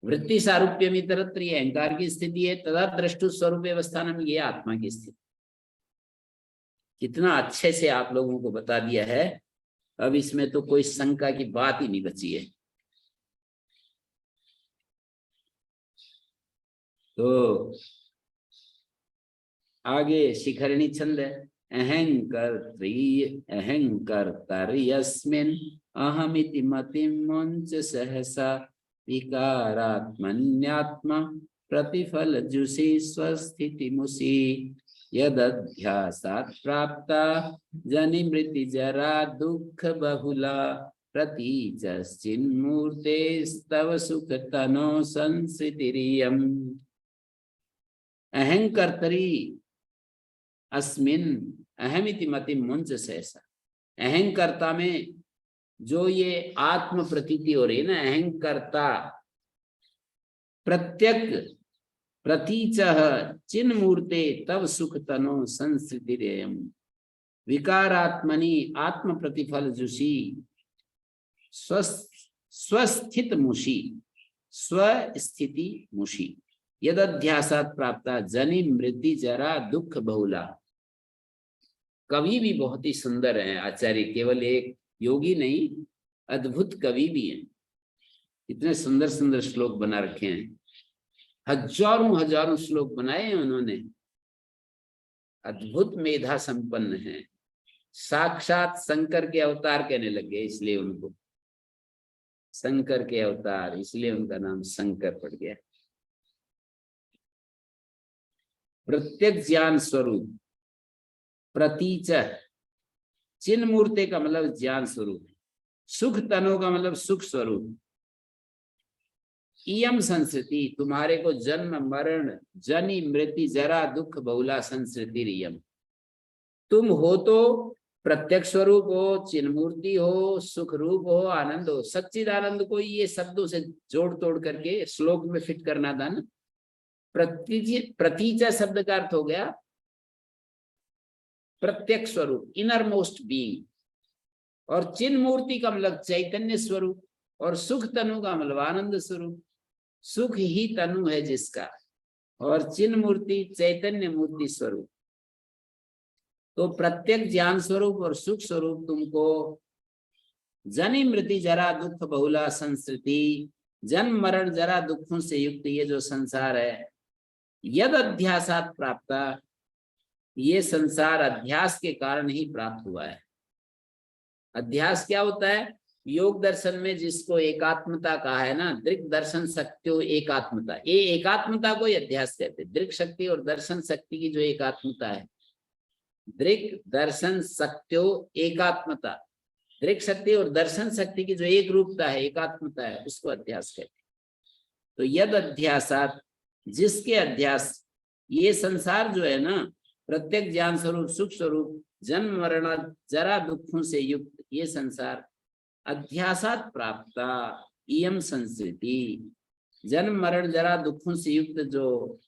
वृत्ति सारूप्य मित्रत्र ये अहंकार की स्थिति है, तथा दृष्टु स्वरूप अवस्थानम ये आत्मा की स्थिति। कितना अच्छे से आप लोगों को बता दिया है, अब इसमें तो कोई शंका की बात ही नहीं बची है। तो आगे शिखरणी छंद है, अहंकर्तर्यस्मिन् अहमिति मतिं मुञ्च सहसा विकारात्मन्यात्मा प्रतिफल जुषि स्वस्थितिमुषि यदध्यासात् प्राप्ता जनिमृति जरा दुःख बहुला प्रतीचश्चिन्मूर्तेस्तव सुखतनो संसृतिरियम्। अहंकर्तरि अस्मिन् अहमिति मतिं मुञ्च सहसा, अहंकर्ता में जो ये आत्म प्रतीति हो रही है ना, अहंकर्ता प्रत्यक प्रतीचः चिन्मूर्ते तव सुख तनो संसृतिरेयम् विकारात्मनि आत्म प्रतिफल जुषि स्वस्थित मुषि स्वस्थिति मुषि यदध्यासात् प्राप्ता जनि मृति जरा दुख बहुला। कवि भी बहुत ही सुंदर है आचार्य, केवल एक योगी नहीं, अद्भुत कवि भी हैं। इतने सुंदर सुंदर श्लोक बना रखे हैं, हजारों हजारों श्लोक बनाए हैं उन्होंने। अद्भुत मेधा संपन्न है, साक्षात शंकर के अवतार कहने लग गए, इसलिए उनको शंकर के अवतार, इसलिए उनका नाम शंकर पड़ गया। प्रत्यक्ष ज्ञान स्वरूप, प्रतीच चिन्ह मूर्ति का मतलब ज्ञान स्वरूप, सुख तनो का मतलब सुख स्वरूप, इयम संस्कृति तुम्हारे को जन्म मरण जनि मृति जरा दुख बहुला संस्कृति रियम। तुम हो तो प्रत्यक्ष स्वरूप हो, चिन्ह मूर्ति हो, सुख रूप हो, आनंद हो। सच्चिदानंद को ये शब्दों से जोड़ तोड़ करके श्लोक में फिट करना था ना। प्रतीचा शब्द का अर्थ हो गया प्रत्यक्ष स्वरूप, इनर मोस्ट बीइंग, और चिन्ह मूर्ति का मतलब चैतन्य स्वरूप, और सुख तनु का मतलब आनंद स्वरूप। सुख ही तनु है जिसका, और चिन्ह मूर्ति चैतन्य मूर्ति स्वरूप। तो प्रत्येक ज्ञान स्वरूप और सुख स्वरूप तुमको जन्म मृत्यु जरा दुख बहुला संस्कृति, जन्म मरण जरा दुखों से युक्त ये जो संसार है, यद अध्यासात प्राप्त, ये संसार अध्यास के कारण ही प्राप्त हुआ है। अध्यास क्या होता है? योग दर्शन में जिसको एकात्मता कहा है ना, दृक् दर्शन शक्तियों एकात्मता, ये एकात्मता को अध्यास कहते हैं। दृक् शक्ति और दर्शन शक्ति की जो एकात्मता है, दृक् दर्शन शक्तियों एकात्मता, दृक् शक्ति और दर्शन शक्ति की जो एक रूपता है, एकात्मता है, उसको अध्यास कहते हैं। तो यद अध्यासात, जिसके अध्यास, ये संसार जो है ना, प्रत्येक ज्ञान स्वरूप सुख स्वरूप जन्म मरण जरा दुखों से युक्त ये संसार अध्यासात प्राप्ता इयम संस्कृति, जन्म मरण जरा दुखों से युक्त जो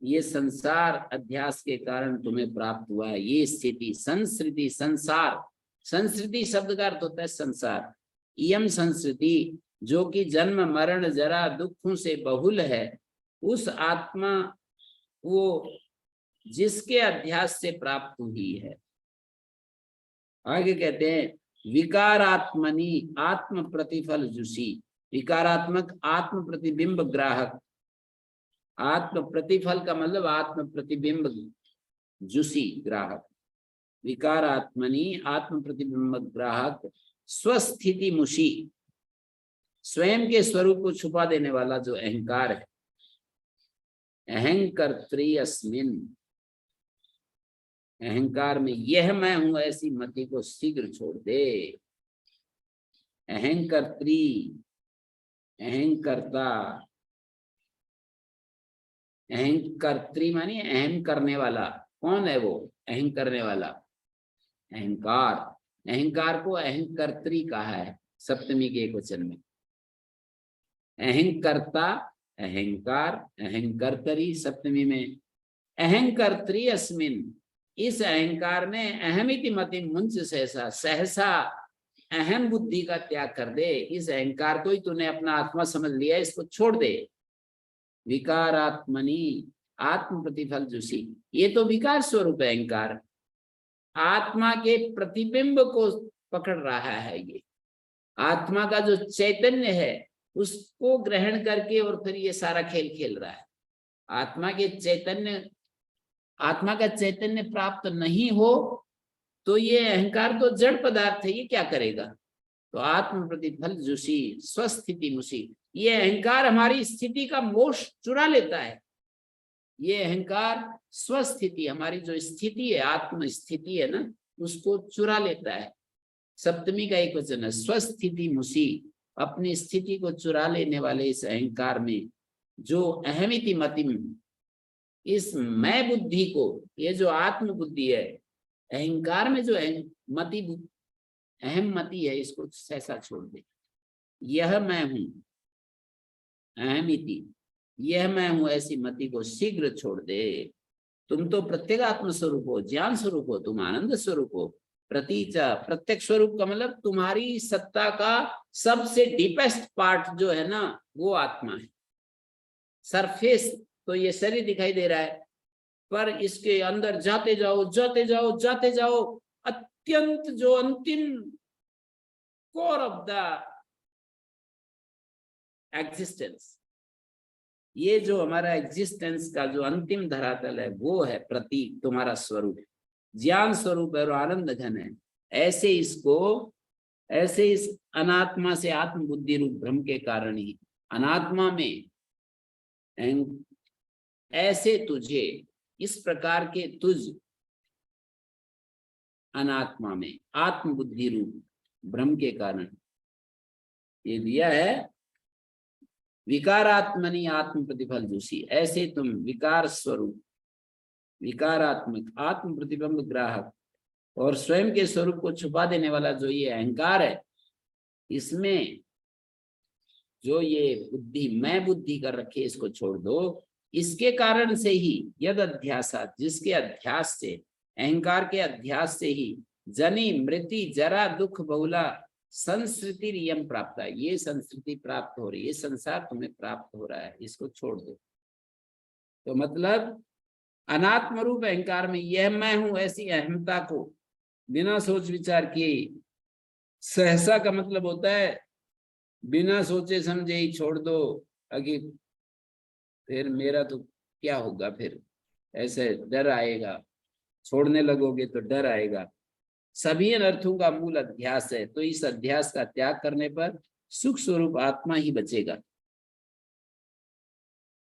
ये संसार अध्यास के कारण तुम्हें प्राप्त हुआ है, ये स्थिति संस्कृति, संसार, संस्कृति शब्द का अर्थ होता है संसार। इयम संस्कृति जो कि जन्म मरण जरा दुखों से बहुल है, उस आत्मा वो जिसके अध्यास से प्राप्त हुई है। आगे कहते हैं विकारात्मनि आत्म प्रतिफल जुसी, विकारात्मक आत्म प्रतिबिंब ग्राहक, आत्म प्रतिफल का मतलब आत्म प्रतिबिंब जुसी ग्राहक, विकारात्मनि आत्म प्रतिबिंब ग्राहक, स्वस्थिति मुशी, स्वयं के स्वरूप को छुपा देने वाला जो अहंकार है, अहंकर्त्री अस्मिन, अहंकार में यह मैं हूं ऐसी मति को शीघ्र छोड़ दे। अहंकर्त्री, अहंकर्ता, अहंकर्त्री मानी अहम करने वाला। कौन है वो अहम करने वाला? अहंकार। अहंकार को अहंकर्त्री कहा है सप्तमी के एकवचन में। अहंकर्ता, अहंकार, अहंकर्तरी सप्तमी में। अहंकर्त्री अस्मिन, इस अहंकार में अहमिति मति मुंच सहसा, सहसा अहम बुद्धि का त्याग कर दे। इस अहंकार को ही तूने अपना आत्मा समझ लिया, इसको छोड़ दे। विकारात्मनि आत्म प्रतिफल जुसी, ये तो विकार स्वरूप है अहंकार, आत्मा के प्रतिबिंब को पकड़ रहा है। ये आत्मा का जो चैतन्य है उसको ग्रहण करके और फिर ये सारा खेल खेल रहा है। आत्मा के चैतन्य, आत्मा का चैतन्य प्राप्त नहीं हो तो ये अहंकार तो जड़ पदार्थ है, ये क्या करेगा? तो आत्म प्रतिफल जुसी स्वस्थिति मुसी, ये अहंकार हमारी स्थिति का मोक्ष चुरा लेता है। ये अहंकार स्वस्थिति, हमारी जो स्थिति है, आत्म स्थिति है ना, उसको चुरा लेता है। सप्तमी का एक वचन है स्वस्थिति मुसी, अपनी स्थिति को चुरा लेने वाले इस अहंकार में जो अहमिति मतिम, इस मैं बुद्धि को, ये जो आत्म बुद्धि है, अहंकार में जो मति अहम मति है, इसको सहसा छोड़ दे। यह मैं हूं, अहमिति, यह मैं हूं ऐसी मति को शीघ्र छोड़ दे। तुम तो प्रत्येक आत्म स्वरूप हो, ज्ञान स्वरूप हो, तुम आनंद स्वरूप हो। प्रतीचा, प्रत्येक स्वरूप का मतलब तुम्हारी सत्ता का सबसे डीपेस्ट पार्ट जो है ना, वो आत्मा है। सरफेस तो ये शरीर दिखाई दे रहा है, पर इसके अंदर जाते जाओ जाते जाओ जाते जाओ, अत्यंत जो अंतिम कोर ऑफ द एग्जिस्टेंस, ये जो हमारा एग्जिस्टेंस का जो अंतिम धरातल है, वो है प्रतीक, तुम्हारा स्वरूप, ज्ञान स्वरूप है और आनंद घन है। ऐसे इसको, ऐसे इस अनात्मा से आत्म बुद्धि रूप भ्रम के कारण ही अनात्मा में ऐसे तुझे, इस प्रकार के तुझ अनात्मा में आत्म बुद्धि रूप भ्रम के कारण ये दिया है विकारात्मनि आत्म प्रतिफल जुसी, ऐसे तुम विकार स्वरूप, विकारात्मक आत्म प्रतिबिंब ग्राहक और स्वयं के स्वरूप को छुपा देने वाला जो ये अहंकार है, इसमें जो ये बुद्धि मैं बुद्धि कर रखे, इसको छोड़ दो। इसके कारण से ही यद अध्यासात, जिसके अध्यास से, अहंकार के अध्यास से ही जनी मृत्यु जरा दुख बहुला संस्कृति रियम प्राप्त है, ये संस्कृति प्राप्त हो रही है, ये संसार तुम्हें प्राप्त हो रहा है, इसको छोड़ दो। तो मतलब अनात्म रूप अहंकार में यह मैं हूं ऐसी अहमता को बिना सोच विचार किए, सहसा का मतलब होता है बिना सोचे समझे ही छोड़ दो, अगे फिर मेरा तो क्या होगा, फिर ऐसे डर आएगा, छोड़ने लगोगे तो डर आएगा। सभी अनर्थों का मूल अध्यास है, तो इस अध्यास का त्याग करने पर सुख स्वरूप आत्मा ही बचेगा।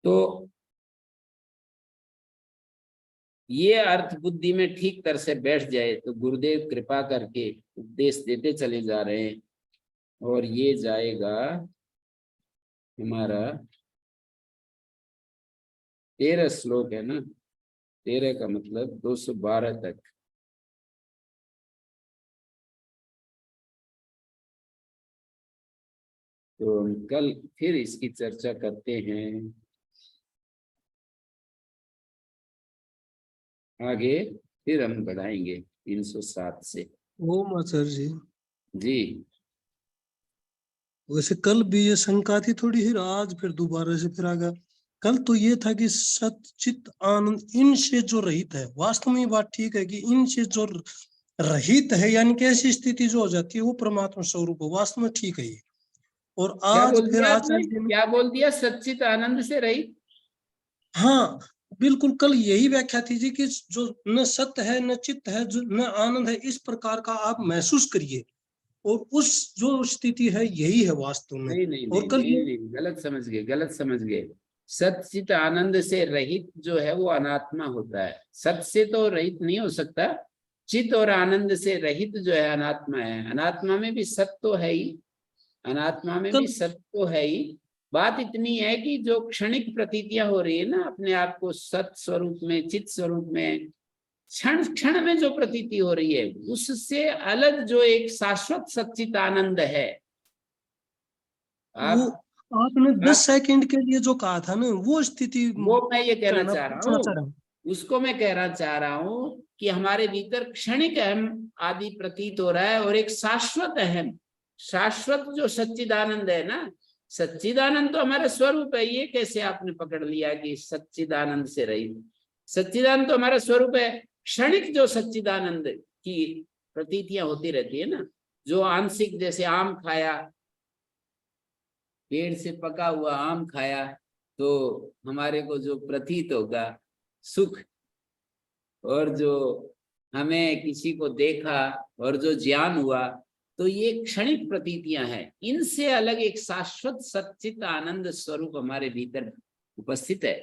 तो ये अर्थ बुद्धि में ठीक तरह से बैठ जाए तो गुरुदेव कृपा करके उपदेश देते चले जा रहे हैं, और ये जाएगा हमारा 13 श्लोक है ना, 13 का मतलब 212 तक। तो हम कल फिर इसकी चर्चा करते हैं आगे, फिर हम बढ़ाएंगे 307 से। ओम आचार्य जी, जी वैसे कल भी ये शंका थी थोड़ी, फिर आज फिर दोबारा से फिर आ गया। कल तो ये था कि सत चित आनंद इनसे जो रहित है, वास्तव में ये बात ठीक है कि इनसे जो रहित है, यानी कि ऐसी स्थिति जो हो जाती है वो परमात्मा स्वरूप है, वास्तव में ठीक है ये। और क्या आज बोल फिर दिया आपने, आचार्य जी ने, क्या बोल दिया? सच्चित आनंद से रहित। हाँ बिल्कुल, कल यही व्याख्या थी जी कि जो न सत्य है न चित्त है, जो न आनंद है, इस प्रकार का आप महसूस करिए, और उस जो स्थिति है यही है वास्तव में। नहीं नहीं और नहीं कल नहीं ये नहीं, गलत समझ गए, गलत समझ गए। सच्चित आनंद से रहित जो है वो अनात्मा होता है, सत से तो रहित नहीं हो सकता। चित और आनंद से रहित जो है अनात्मा है। अनात्मा में भी सत्य तो है ही, अनात्मा में भी कल सत्य तो है ही। बात इतनी है कि जो क्षणिक प्रतीतियां हो रही है ना अपने आप को सत स्वरूप में, चित स्वरूप में, क्षण क्षण में जो प्रतीति हो रही है, उससे अलग जो एक शाश्वत सच्चित आनंद है। वो आप आपने 10 आप सेकंड के लिए जो कहा था ना, वो स्थिति वो मैं ये कहना कहना चाह रहा पूछना चाह हूँ, रहा हूँ। उसको मैं कहना चाह रहा हूँ कि हमारे भीतर क्षणिक अहम आदि प्रतीत हो रहा है, और एक शाश्वत अहम, शाश्वत जो सच्चिदानंद है ना, सच्चिदानंद तो हमारा स्वरूप है। ये कैसे आपने पकड़ लिया कि सच्चिदानंद से रही? सच्चिदानंद तो हमारा स्वरूप है। क्षणिक जो सच्चिदानंद की प्रतीतियां होती रहती है ना, जो आंशिक, जैसे आम खाया, पेड़ से पका हुआ आम खाया तो हमारे को जो प्रतीत होगा सुख, और जो हमें किसी को देखा और जो ज्ञान हुआ, तो ये क्षणिक प्रतीतियां हैं। इनसे अलग एक शाश्वत सच्चित आनंद स्वरूप हमारे भीतर उपस्थित है।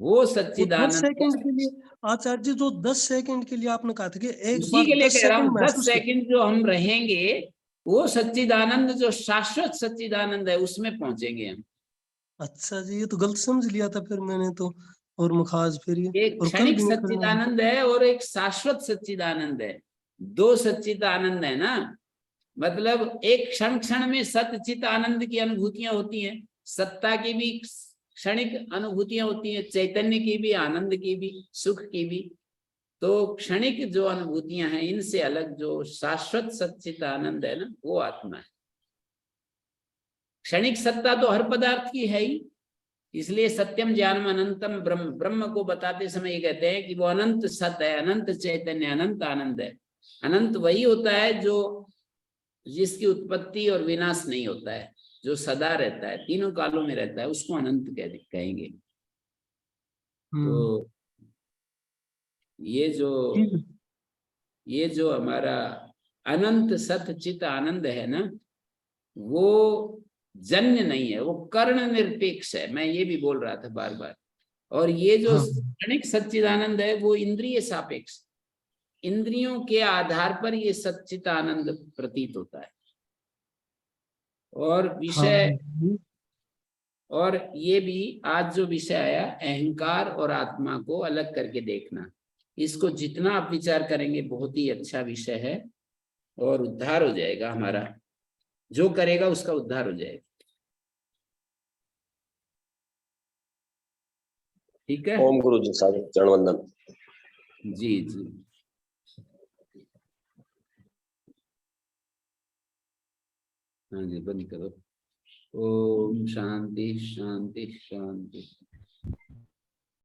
वो वो 10 सच्चिदानंद, सेकंड के लिए आचार्य जी, जो 10 सेकंड के लिए आपने कहा था कि एक उसी बार के लिए 10 कह रहा सेकंड हूं 10 महसूस कर। सेकंड जो हम रहेंगे, वो सच्चिदानंद जो शाश्वत सच्चिदानंद है उसमें पहुंचेंगे हम। अच्छा जी, ये तो गलत समझ लिया था फिर मैंने तो, और मुखाज फिर ये, एक और कल क्षणिक भी निकल रहा है। सच्चिदानंद है और एक शाश्वत सच्चिदानंद है। दो सच्चिदानंद है ना, मतलब एक क्षण क्षण में सच्चित आनंद की अनुभूतियां होती हैं, सत्ता की भी क्षणिक अनुभूतियां होती हैं, चैतन्य की भी, आनंद की भी, सुख की भी। तो क्षणिक जो अनुभूतियां हैं, इनसे अलग जो शाश्वत सच्चित आनंद है ना, वो आत्मा है। क्षणिक सत्ता तो हर पदार्थ की है ही, इसलिए सत्यम ज्ञानम अनंतम ब्रह्म, ब्रह्म को बताते समय ये कहते हैं कि वो अनंत सत्य है, अनंत चैतन्य, अनंत आनंद है। अनंत वही होता है जो जिसकी उत्पत्ति और विनाश नहीं होता है, जो सदा रहता है, तीनों कालों में रहता है, उसको अनंत कहेंगे। तो ये जो ठीक है। ये जो हमारा अनंत सत चित आनंद है ना, वो जन्य नहीं है, वो कर्ण निरपेक्ष है। मैं ये भी बोल रहा था बार बार। और ये जो हाँ क्षणिक सच्चिदानंद है वो इंद्रिय सापेक्ष, इंद्रियों के आधार पर ये सच्चित आनंद प्रतीत होता है। और हाँ विषय, और ये भी आज जो विषय आया, अहंकार और आत्मा को अलग करके देखना, इसको जितना आप विचार करेंगे बहुत ही अच्छा विषय है, और उद्धार हो जाएगा हमारा। जो करेगा उसका उद्धार हो जाएगा। ठीक है। ओम गुरु जी, साधु चरण वंदन। जी जी। हाँ जी, बंद करो। ओम शांति शांति शांति।